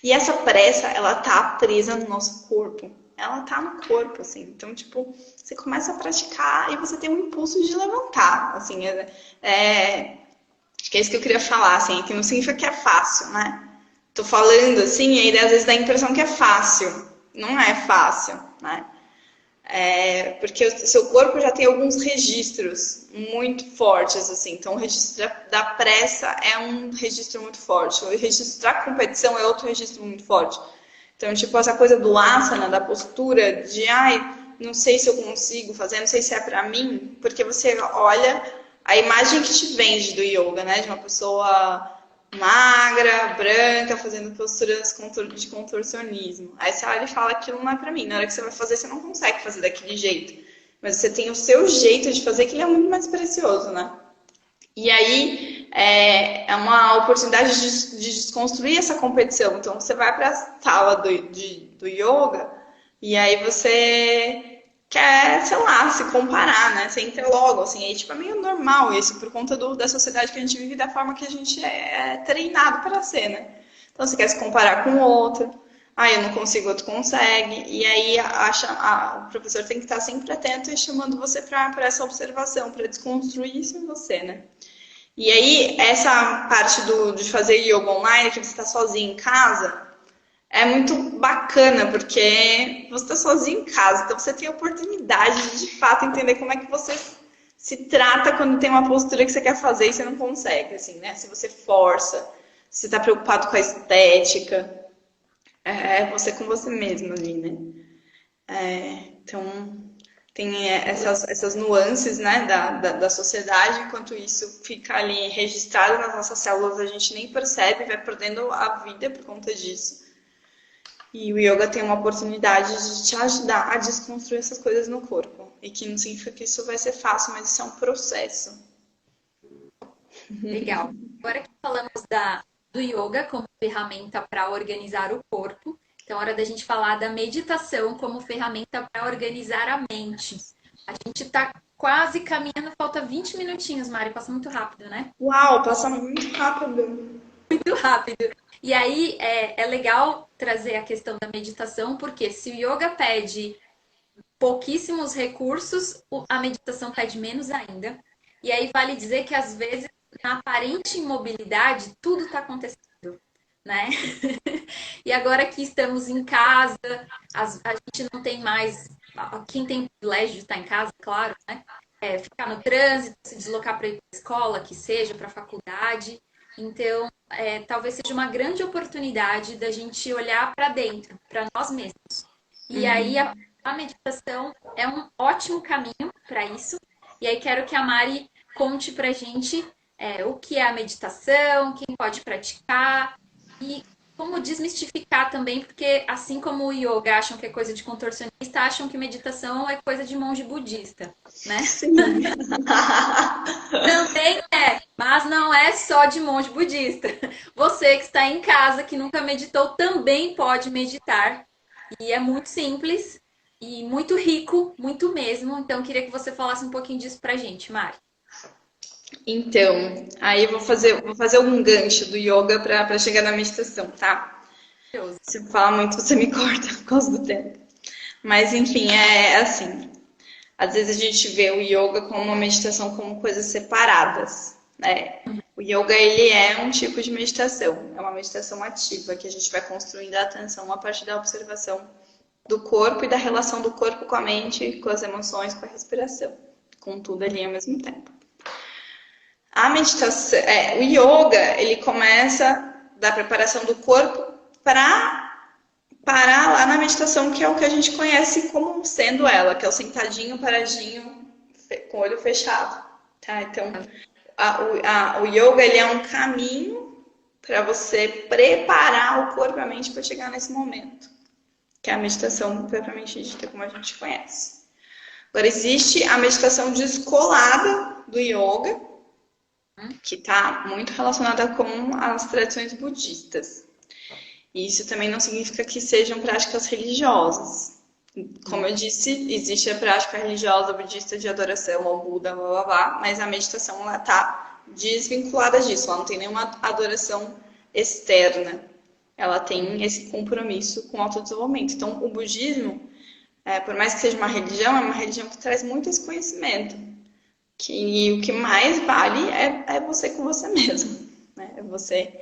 S2: E essa pressa, ela tá presa no nosso corpo. Ela tá no corpo, assim. Então, tipo, você começa a praticar e você tem um impulso de levantar, assim. Acho que é isso que eu queria falar, assim. Que não significa que é fácil, né? Tô falando, assim, e aí às vezes dá a impressão que é fácil. Não é fácil, né? Porque o seu corpo já tem alguns registros muito fortes, assim. Então, o registro da pressa é um registro muito forte. O registro da competição é outro registro muito forte. Então, tipo, essa coisa do asana, da postura, de, ai, não sei se eu consigo fazer, não sei se é pra mim, porque você olha a imagem que te vende do yoga, né? De uma pessoa magra, branca, fazendo posturas de contorcionismo. Aí você olha e fala, aquilo não é pra mim. Na hora que você vai fazer, você não consegue fazer daquele jeito. Mas você tem o seu jeito de fazer, que ele é muito mais precioso, né? E aí é uma oportunidade de desconstruir essa competição. Então você vai para a sala do yoga e aí você quer, sei lá, se comparar, né? Você entra logo, assim, aí tipo, é meio normal isso, por conta da sociedade que a gente vive, da forma que a gente é treinado para ser, né? Então você quer se comparar com o outro, ah, eu não consigo, o outro consegue, e aí o professor tem que estar sempre atento e chamando você para essa observação, para desconstruir isso em você, né? E aí, essa parte de fazer yoga online, que você está sozinho em casa, é muito bacana, porque você está sozinho em casa, então você tem a oportunidade de fato entender como é que você se trata quando tem uma postura que você quer fazer e você não consegue, assim, né? Se você força, se você está preocupado com a estética, é você com você mesmo ali, né? Então, tem essas nuances, né, da sociedade, enquanto isso fica ali registrado nas nossas células, a gente nem percebe, vai perdendo a vida por conta disso. E o yoga tem uma oportunidade de te ajudar a desconstruir essas coisas no corpo. E que não significa que isso vai ser fácil, mas isso é um processo.
S1: Legal. Agora que falamos do yoga como ferramenta para organizar o corpo, então é hora da gente falar da meditação como ferramenta para organizar a mente. A gente está quase caminhando, falta 20 minutinhos, Mari, passa muito rápido, né?
S2: Uau, passa muito rápido.
S1: Muito rápido. E aí é legal trazer a questão da meditação, porque se o yoga pede pouquíssimos recursos, a meditação pede menos ainda. E aí vale dizer que às vezes na aparente imobilidade tudo está acontecendo, né? E agora que estamos em casa, a gente não tem mais. Quem tem o privilégio de estar em casa, claro, né? Ficar no trânsito, se deslocar para ir para a escola, que seja, para a faculdade. Então, talvez seja uma grande oportunidade da gente olhar para dentro, para nós mesmos. E aí a meditação é um ótimo caminho para isso. E aí quero que a Mari conte para a gente o que é a meditação, quem pode praticar e como desmistificar também, porque assim como o yoga acham que é coisa de contorcionista, acham que meditação é coisa de monge budista, né?
S2: Sim.
S1: Também é, mas não é só de monge budista. Você que está em casa, que nunca meditou, também pode meditar. E é muito simples e muito rico, muito mesmo. Então, queria que você falasse um pouquinho disso pra gente, Mari.
S2: Então, aí eu vou fazer um gancho do yoga para chegar na meditação, tá? Se falar muito, você me corta por causa do tempo. Mas, enfim, é assim. Às vezes a gente vê o yoga como uma meditação como coisas separadas, né? O yoga, ele é um tipo de meditação. É uma meditação ativa, que a gente vai construindo a atenção a partir da observação do corpo e da relação do corpo com a mente, com as emoções, com a respiração. Com tudo ali ao mesmo tempo. A meditação, o yoga, ele começa da preparação do corpo para parar lá na meditação, que é o que a gente conhece como sendo ela, que é o sentadinho, paradinho, com o olho fechado, tá? Então, o yoga, ele é um caminho para você preparar o corpo e a mente para chegar nesse momento, que é a meditação propriamente dita, como a gente conhece. Agora, existe a meditação descolada do yoga, que está muito relacionada com as tradições budistas. E isso também não significa que sejam práticas religiosas. Como eu disse, existe a prática religiosa budista de adoração ao Buda, blá, blá, blá, mas a meditação está desvinculada disso. Ela não tem nenhuma adoração externa. Ela tem esse compromisso com o autodesenvolvimento. Então, o budismo, por mais que seja uma religião, é uma religião que traz muito esse conhecimento. Que o que mais vale é você com você mesmo. Né? É você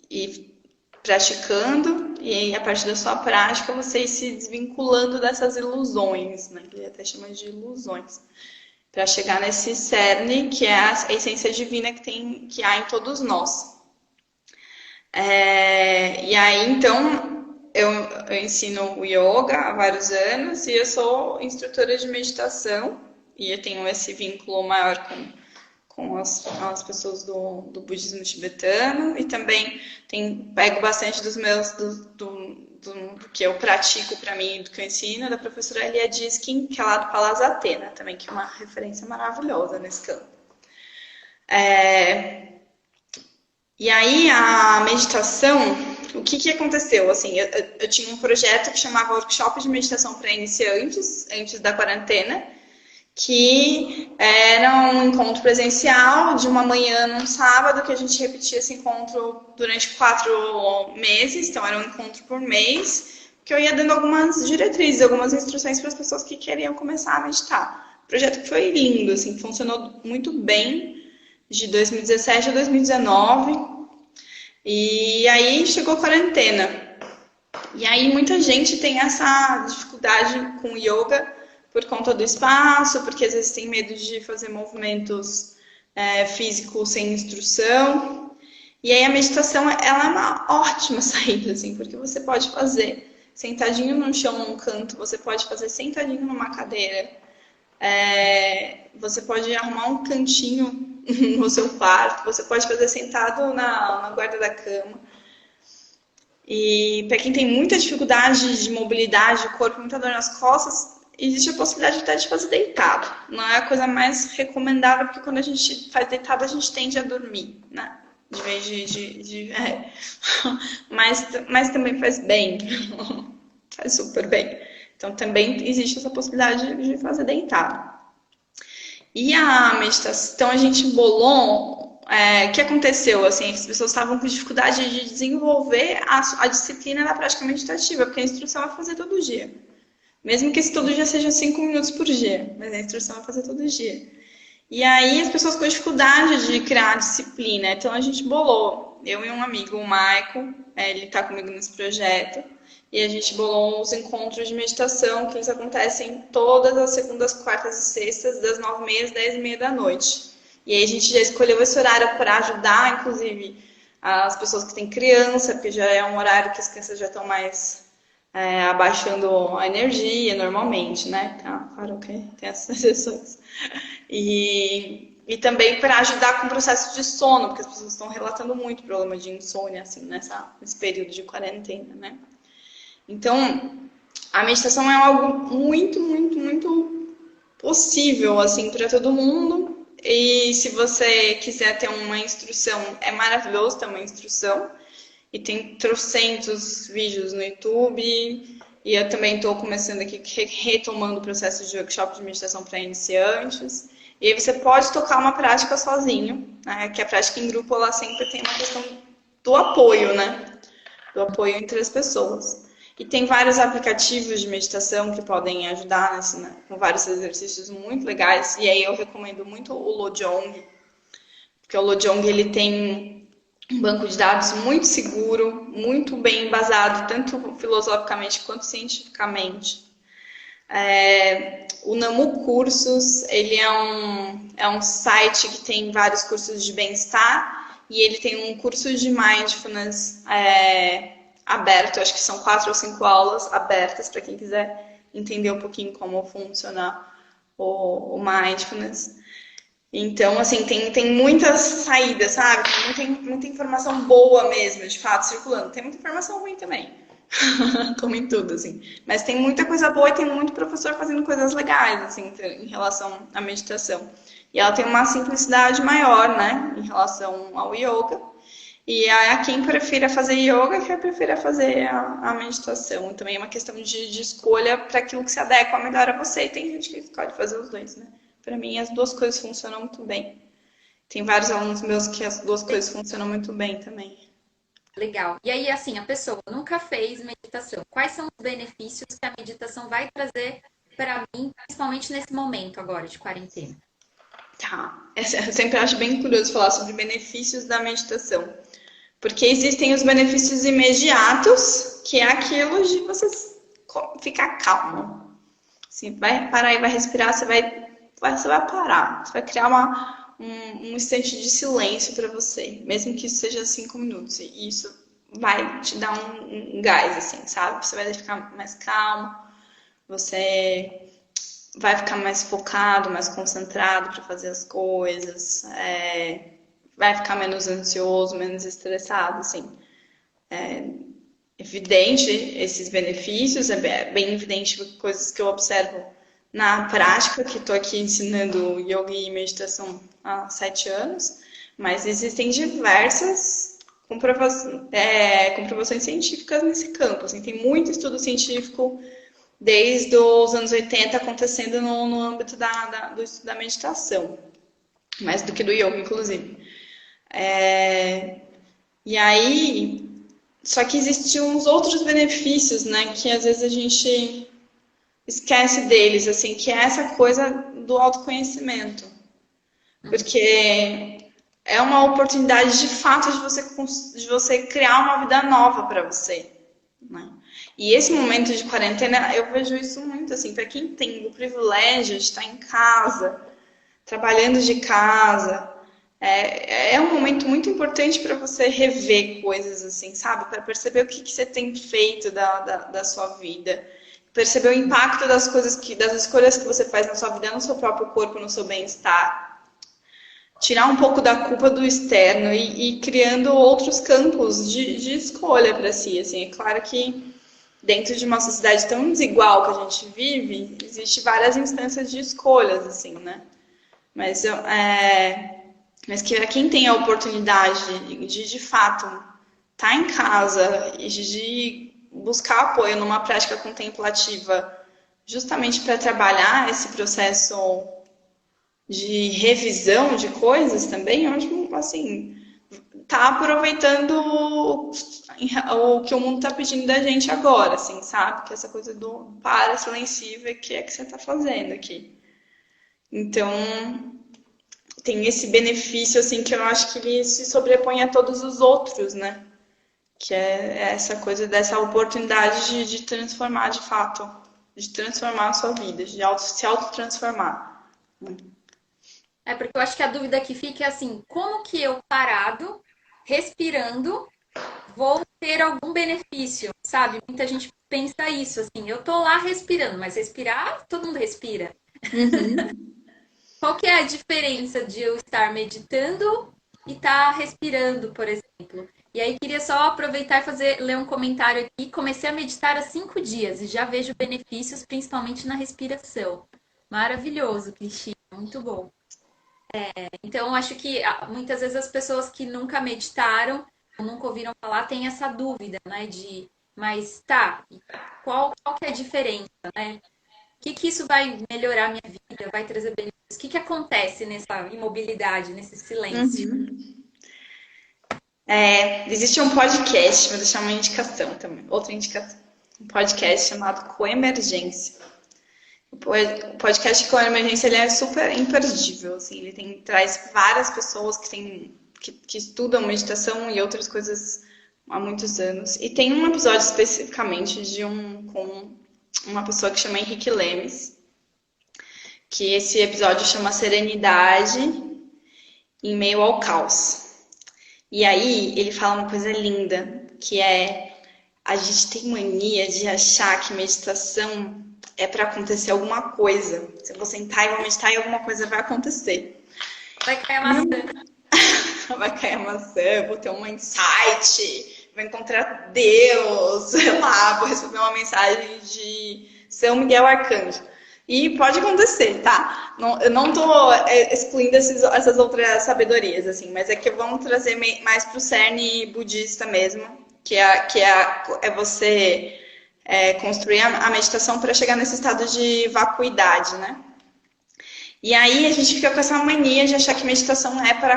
S2: ir praticando e a partir da sua prática você ir se desvinculando dessas ilusões, né? Que ele até chama de ilusões, para chegar nesse cerne que é a essência divina que há em todos nós. E aí, então, eu ensino o yoga há vários anos e eu sou instrutora de meditação e eu tenho esse vínculo maior com as pessoas do budismo tibetano e também pego bastante dos meus do que eu pratico para mim, do que eu ensino, da professora Elia Diskin, que é lá do Palácio Atena, também, que é uma referência maravilhosa nesse campo. E aí, a meditação, o que aconteceu? Assim, eu tinha um projeto que chamava Workshop de Meditação para Iniciantes, antes da quarentena, que era um encontro presencial de uma manhã num sábado, que a gente repetia esse encontro durante 4 meses, então era um encontro por mês, que eu ia dando algumas diretrizes, algumas instruções para as pessoas que queriam começar a meditar. O projeto foi lindo, assim, funcionou muito bem, de 2017 a 2019, e aí chegou a quarentena. E aí muita gente tem essa dificuldade com yoga, por conta do espaço, porque às vezes tem medo de fazer movimentos físicos sem instrução. E aí a meditação, ela é uma ótima saída, assim, porque você pode fazer sentadinho no chão, num canto, você pode fazer sentadinho numa cadeira, você pode arrumar um cantinho no seu quarto, você pode fazer sentado na guarda da cama. E para quem tem muita dificuldade de mobilidade, o corpo, muita dor nas costas, existe a possibilidade até de fazer deitado. Não é a coisa mais recomendável, porque quando a gente faz deitado, a gente tende a dormir, né? De vez mas também faz bem. Faz super bem. Então, também existe essa possibilidade de fazer deitado. E a meditação, então a gente bolou... O que aconteceu? Assim, as pessoas estavam com dificuldade de desenvolver a disciplina da prática meditativa, porque a instrução é fazer todo dia. Mesmo que esse todo dia seja 5 minutos por dia, mas a instrução é fazer todo dia. E aí as pessoas com dificuldade de criar disciplina, então a gente bolou, eu e um amigo, o Maico, ele está comigo nesse projeto, e a gente bolou os encontros de meditação, que eles acontecem todas as segundas, quartas e sextas, das 9h30 às 10h30 da noite. E aí a gente já escolheu esse horário para ajudar, inclusive, as pessoas que têm criança, porque já é um horário que as crianças já estão mais... abaixando a energia normalmente, né? Claro que tem essas exceções. E também para ajudar com o processo de sono, porque as pessoas estão relatando muito problema de insônia, assim, nesse período de quarentena, né? Então, a meditação é algo muito, muito, muito possível, assim, para todo mundo. E se você quiser ter uma instrução, é maravilhoso ter uma instrução. E tem trocentos vídeos no YouTube. E eu também estou começando aqui, retomando o processo de workshop de meditação para iniciantes. E aí você pode tocar uma prática sozinho, né? Que a prática em grupo, ela sempre tem uma questão do apoio, né? do apoio entre as pessoas. E tem vários aplicativos de meditação que podem ajudar com vários exercícios muito legais. E aí eu recomendo muito o Lojong, porque o Lojong ele tem um banco de dados muito seguro, muito bem embasado, tanto filosoficamente quanto cientificamente. O Namu Cursos, ele é um site que tem vários cursos de bem-estar e ele tem um curso de mindfulness aberto, acho que são 4 ou 5 aulas abertas para quem quiser entender um pouquinho como funciona o mindfulness. Então, assim, tem muitas saídas, sabe? Tem muita informação boa mesmo, de fato, circulando. Tem muita informação ruim também, como em tudo, assim. Mas tem muita coisa boa e tem muito professor fazendo coisas legais, assim, em relação à meditação. E ela tem uma simplicidade maior, né, em relação ao yoga. E a quem prefira fazer yoga, quem prefira fazer a meditação. Também é uma questão de escolha para aquilo que se adequa melhor a você. E tem gente que escolhe fazer os dois, né? Para mim, as duas coisas funcionam muito bem. Tem vários alunos meus que as duas coisas funcionam muito bem também.
S1: Legal. E aí, assim, a pessoa nunca fez meditação. Quais são os benefícios que a meditação vai trazer para mim, principalmente nesse momento agora de quarentena?
S2: Tá. Eu sempre acho bem curioso falar sobre benefícios da meditação. Porque existem os benefícios imediatos, que é aquilo de você ficar calmo. Assim, vai parar e vai respirar, você vai parar. Você vai criar um instante de silêncio para você, mesmo que isso seja 5 minutos. E isso vai te dar um gás, assim, sabe? Você vai ficar mais calmo, você vai ficar mais focado, mais concentrado para fazer as coisas, vai ficar menos ansioso, menos estressado, assim. Evidente esses benefícios, é bem evidente coisas que eu observo na prática, que estou aqui ensinando yoga e meditação há 7 anos, mas existem diversas comprovações científicas nesse campo. Assim, tem muito estudo científico desde os anos 80 acontecendo no âmbito do estudo da meditação, mais do que do yoga, inclusive. E aí, só que existiam uns outros benefícios, né, que às vezes a gente esquece deles, assim, que é essa coisa do autoconhecimento. Porque é uma oportunidade de fato de você criar uma vida nova para você, né? E esse momento de quarentena, eu vejo isso muito assim, para quem tem o privilégio de estar em casa, trabalhando de casa, é um momento muito importante para você rever coisas assim, sabe? Para perceber o que você tem feito da sua vida, perceber o impacto das coisas das escolhas que você faz na sua vida, no seu próprio corpo, no seu bem-estar. Tirar um pouco da culpa do externo e criando outros campos de escolha para si. Assim, é claro que dentro de uma sociedade tão desigual que a gente vive, existe várias instâncias de escolhas, assim, né? Mas, mas que quem tem a oportunidade de fato, estar tá em casa e de buscar apoio numa prática contemplativa justamente para trabalhar esse processo de revisão de coisas também, eu acho, assim, tá aproveitando o que o mundo tá pedindo da gente agora, assim, sabe? Que é essa coisa do para, silencia, que é que você tá fazendo aqui. Então, tem esse benefício, assim, que eu acho que ele se sobrepõe a todos os outros, né? Que é essa coisa dessa oportunidade de transformar de fato, de transformar a sua vida, se autotransformar.
S1: É porque eu acho que a dúvida que fica é assim, como que eu parado, respirando, vou ter algum benefício, sabe? Muita gente pensa isso, assim, eu tô lá respirando, mas respirar, todo mundo respira.
S2: Uhum.
S1: Qual que é a diferença de eu estar meditando e estar respirando, por exemplo? E aí queria só aproveitar e ler um comentário aqui. Comecei a meditar há 5 dias e já vejo benefícios, principalmente na respiração. Maravilhoso, Cristina, muito bom. Então, acho que muitas vezes as pessoas que nunca meditaram, ou nunca ouviram falar, têm essa dúvida, né? Mas tá, qual que é a diferença, né? O que isso vai melhorar a minha vida, vai trazer benefícios? O que acontece nessa imobilidade, nesse silêncio?
S2: Uhum. Existe um podcast, vou deixar uma indicação também, outra indicação. Um podcast chamado Coemergência. O podcast Coemergência ele é super imperdível, assim, traz várias pessoas que estudam meditação e outras coisas há muitos anos. E tem um episódio especificamente com uma pessoa que chama Henrique Lemes, que esse episódio chama Serenidade em Meio ao Caos. E aí ele fala uma coisa linda, que é a gente tem mania de achar que meditação é para acontecer alguma coisa. Se eu vou sentar e vou meditar e alguma coisa vai acontecer.
S1: Vai cair a maçã.
S2: Vai cair a maçã, vou ter um insight, vou encontrar Deus, sei lá, vou receber uma mensagem de São Miguel Arcanjo. E pode acontecer, tá? Eu não tô excluindo essas outras sabedorias, assim, mas é que vamos trazer mais pro cerne budista mesmo, que é você construir a meditação para chegar nesse estado de vacuidade, né? E aí a gente fica com essa mania de achar que meditação é para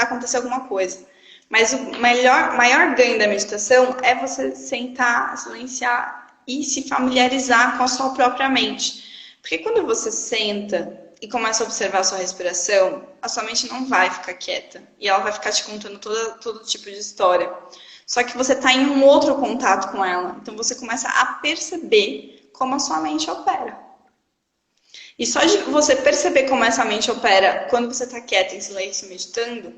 S2: acontecer alguma coisa. Mas o maior ganho da meditação é você sentar, silenciar e se familiarizar com a sua própria mente. Porque quando você senta e começa a observar a sua respiração, a sua mente não vai ficar quieta. E ela vai ficar te contando todo tipo de história. Só que você está em um outro contato com ela. Então você começa a perceber como a sua mente opera. E só de você perceber como essa mente opera quando você está quieta, em silêncio, meditando,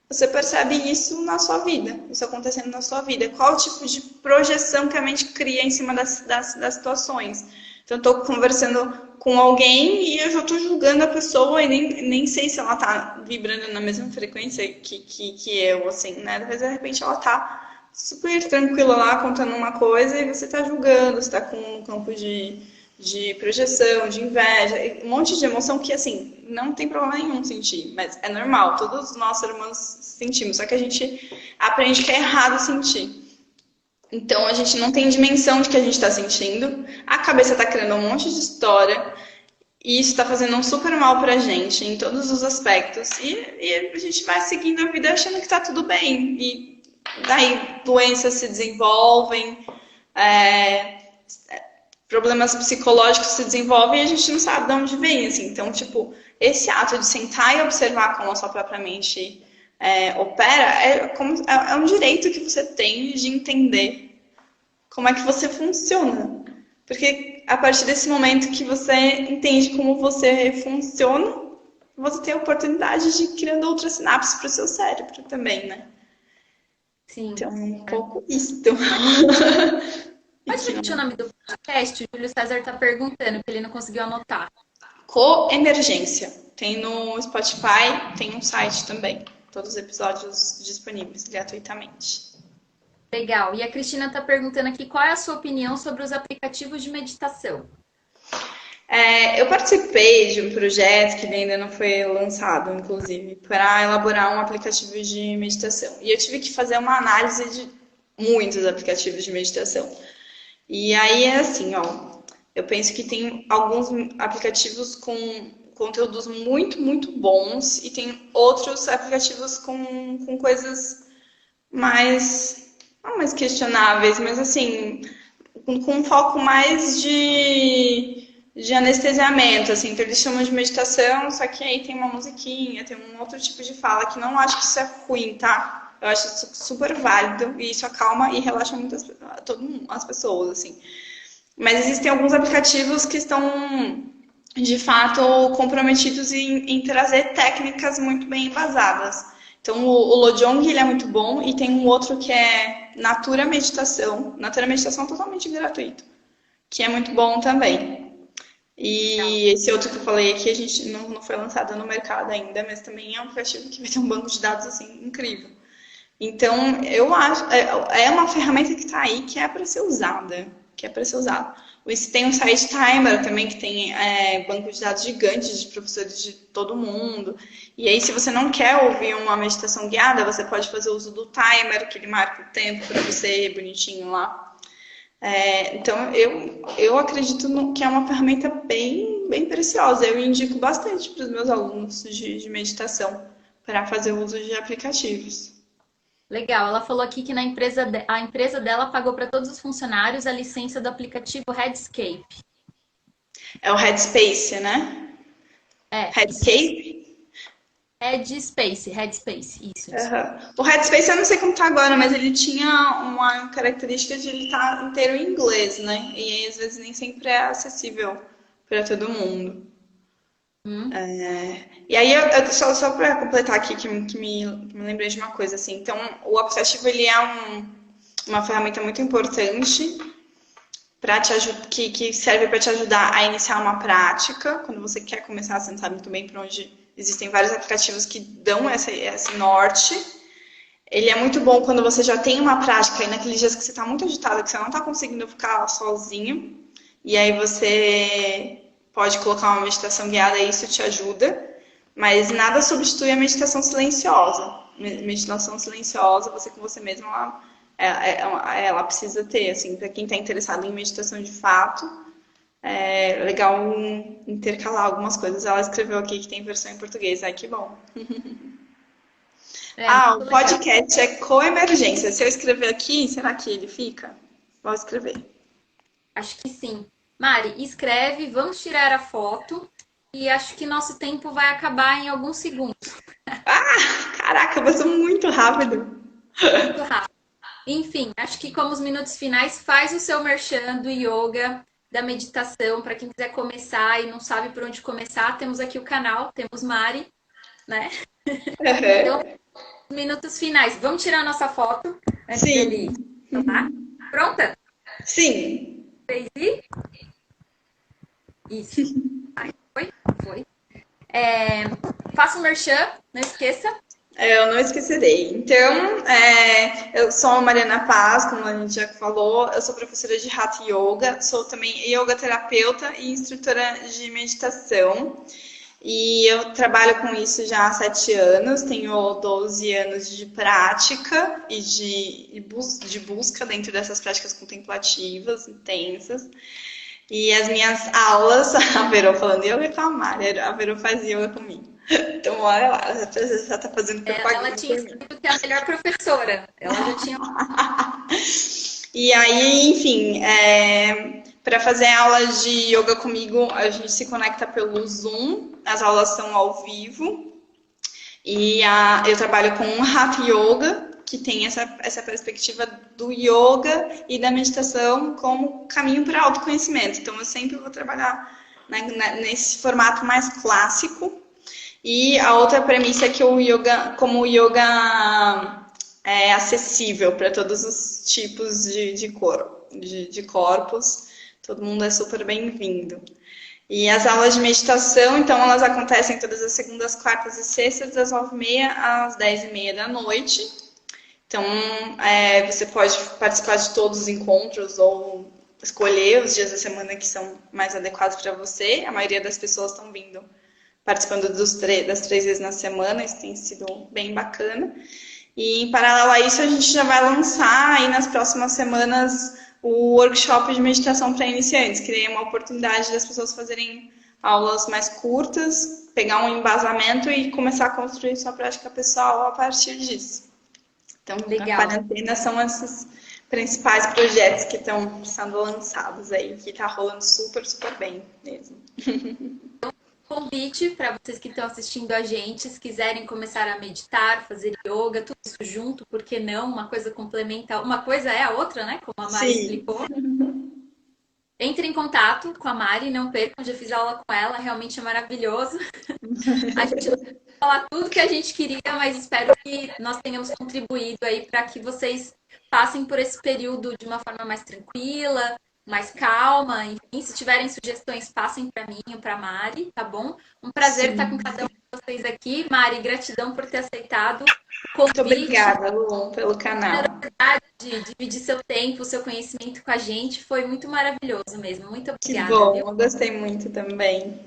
S2: você percebe isso na sua vida, isso acontecendo na sua vida. Qual o tipo de projeção que a mente cria em cima das situações? Então, eu estou conversando com alguém e eu já estou julgando a pessoa e nem sei se ela está vibrando na mesma frequência que eu, assim, né? Mas, de repente, ela está super tranquila lá, contando uma coisa e você está julgando, você está com um campo de projeção, de inveja, um monte de emoção que, assim, não tem problema nenhum sentir, mas é normal, todos nós seres humanos sentimos, só que a gente aprende que é errado sentir. Então, a gente não tem dimensão de que a gente está sentindo, a cabeça está criando um monte de história, e isso está fazendo um super mal pra gente, em todos os aspectos, e a gente vai seguindo a vida achando que está tudo bem, e daí doenças se desenvolvem, problemas psicológicos se desenvolvem e a gente não sabe de onde vem, assim. Então, tipo, esse ato de sentar e observar como a sua própria mente opera é um direito que você tem de entender como é que você funciona. Porque a partir desse momento que você entende como você funciona, você tem a oportunidade de ir criando outras sinapses para o seu cérebro também, né?
S1: Sim.
S2: Então, um pouco isto.
S1: Pode repetir o nome do podcast? O Júlio César está perguntando, que ele não conseguiu anotar.
S2: Coemergência. Tem no Spotify, tem um site também. Todos os episódios disponíveis gratuitamente.
S1: Legal. E a Cristina está perguntando aqui qual é a sua opinião sobre os aplicativos de meditação.
S2: Eu participei de um projeto que ainda não foi lançado, inclusive, para elaborar um aplicativo de meditação. E eu tive que fazer uma análise de muitos aplicativos de meditação. E aí é assim, ó, eu penso que tem alguns aplicativos com conteúdos muito, muito bons e tem outros aplicativos com coisas mais, não mais questionáveis, mas assim, com um foco mais de anestesiamento, assim, então eles chamam de meditação, só que aí tem uma musiquinha, tem um outro tipo de fala que não acho que isso é ruim, tá? Eu acho isso super válido e isso acalma e relaxa muito as pessoas, assim. Mas existem alguns aplicativos que estão, de fato, comprometidos em trazer técnicas muito bem embasadas. Então, o Lojong, ele é muito bom e tem um outro que é Natura Meditação. Natura Meditação é totalmente gratuito, que é muito bom também. E esse outro que eu falei aqui, a gente não foi lançado no mercado ainda, mas também é um aplicativo que vai ter um banco de dados, assim, incrível. Então, eu acho, é uma ferramenta que está aí que é para ser usada, Tem o Site Timer também, que tem banco de dados gigantes de professores de todo mundo. E aí, se você não quer ouvir uma meditação guiada, você pode fazer uso do timer, que ele marca o tempo para você, bonitinho lá. Então, eu acredito que é uma ferramenta bem, bem preciosa. Eu indico bastante para os meus alunos de meditação para fazer uso de aplicativos.
S1: Legal. Ela falou aqui que a empresa dela pagou para todos os funcionários a licença do aplicativo Redscape.
S2: É o Headspace, né?
S1: Isso mesmo.
S2: Headscape?
S1: Headspace, isso.
S2: Aham. O Headspace eu não sei como tá agora, mas ele tinha uma característica de ele estar inteiro em inglês, né? E aí, às vezes nem sempre é acessível para todo mundo.
S1: Hum,
S2: E aí, só para completar aqui, que me lembrei de uma coisa, assim. Então, o aplicativo, ele é uma ferramenta muito importante para que serve para te ajudar a iniciar uma prática. Quando você quer começar, você não sabe muito bem para onde... Existem vários aplicativos que dão esse norte. Ele é muito bom quando você já tem uma prática e naqueles dias que você está muito agitado, que você não está conseguindo ficar sozinho. E aí você pode colocar uma meditação guiada e isso te ajuda. Mas nada substitui a meditação silenciosa. Meditação silenciosa, você com você mesmo, ela precisa ter, assim, para quem está interessado em meditação de fato, é legal intercalar algumas coisas. Ela escreveu aqui que tem versão em português, ai que bom. O
S1: muito legal.
S2: podcast é Coemergência. Se eu escrever aqui, será que ele fica? Vou escrever.
S1: Acho que sim. Mari, escreve, vamos tirar a foto e acho que nosso tempo vai acabar em alguns segundos.
S2: Caraca, passou muito rápido.
S1: Muito rápido. Enfim, acho que como os minutos finais, faz o seu merchan do yoga, da meditação, para quem quiser começar e não sabe por onde começar, temos aqui o canal, temos Mari, né? Então, minutos finais. Vamos tirar a nossa foto antes dele
S2: Sim,
S1: falar. Pronta?
S2: sim.
S1: 3 e... Isso. Ai, foi. Faça o merchan, não esqueça.
S2: Eu não esquecerei. Então, eu sou a Mariana Paz, como a gente já falou, eu sou professora de Hatha Yoga, sou também yoga terapeuta e instrutora de meditação. E eu trabalho com isso já há 7 anos, tenho 12 anos de prática e de busca dentro dessas práticas contemplativas, intensas. E as minhas aulas, a Verô falando yoga com a Mari, a Verô faz yoga comigo. Então, olha lá, ela já tá fazendo
S1: Ela
S2: propaganda
S1: tinha
S2: por mim.
S1: escrito que é a melhor professora. Ela já tinha.
S2: E aí, enfim, para fazer aulas de yoga comigo, a gente se conecta pelo Zoom, as aulas são ao vivo. E eu trabalho com um Hatha Yoga, que tem essa perspectiva do yoga e da meditação como caminho para autoconhecimento. Então, eu sempre vou trabalhar, né, nesse formato mais clássico. E a outra premissa é que o yoga, como o yoga é acessível para todos os tipos de corpos, todo mundo é super bem-vindo. E as aulas de meditação, então, elas acontecem todas as segundas, quartas e sextas, das 9h30 às 10h30 da noite. Então, você pode participar de todos os encontros ou escolher os dias da semana que são mais adequados para você. A maioria das pessoas estão vindo participando das 3 vezes na semana, isso tem sido bem bacana. E em paralelo a isso, a gente já vai lançar aí nas próximas semanas o workshop de meditação para iniciantes, que é uma oportunidade das pessoas fazerem aulas mais curtas, pegar um embasamento e começar a construir sua prática pessoal a partir disso. Então,
S1: Legal.
S2: a quarentena são esses principais projetos que estão sendo lançados aí, que está rolando super, super bem mesmo.
S1: Convite para vocês que estão assistindo a gente, se quiserem começar a meditar, fazer yoga, tudo isso junto, por que não? Uma coisa complementa, uma coisa é a outra, né? Como a Mari explicou. Entre em contato com a Mari, não percam, já fiz aula com ela, realmente é maravilhoso. A gente não vai falar tudo que a gente queria, mas espero que nós tenhamos contribuído aí para que vocês passem por esse período de uma forma mais tranquila, mais calma. Enfim, se tiverem sugestões, passem para mim ou para a Mari, tá bom? Um prazer estar com cada um de vocês aqui. Mari, gratidão por ter aceitado o convite.
S2: Muito obrigada, Lu, pelo canal.
S1: De dividir seu tempo, seu conhecimento com a gente. Foi muito maravilhoso mesmo. Muito
S2: Que
S1: obrigada.
S2: bom,
S1: Viu?
S2: eu gostei muito também.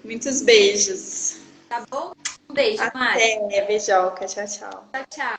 S2: Muitos beijos.
S1: Tá bom? Um beijo, Mari.
S2: Até, beijoca, tchau, tchau.
S1: Tchau, tchau.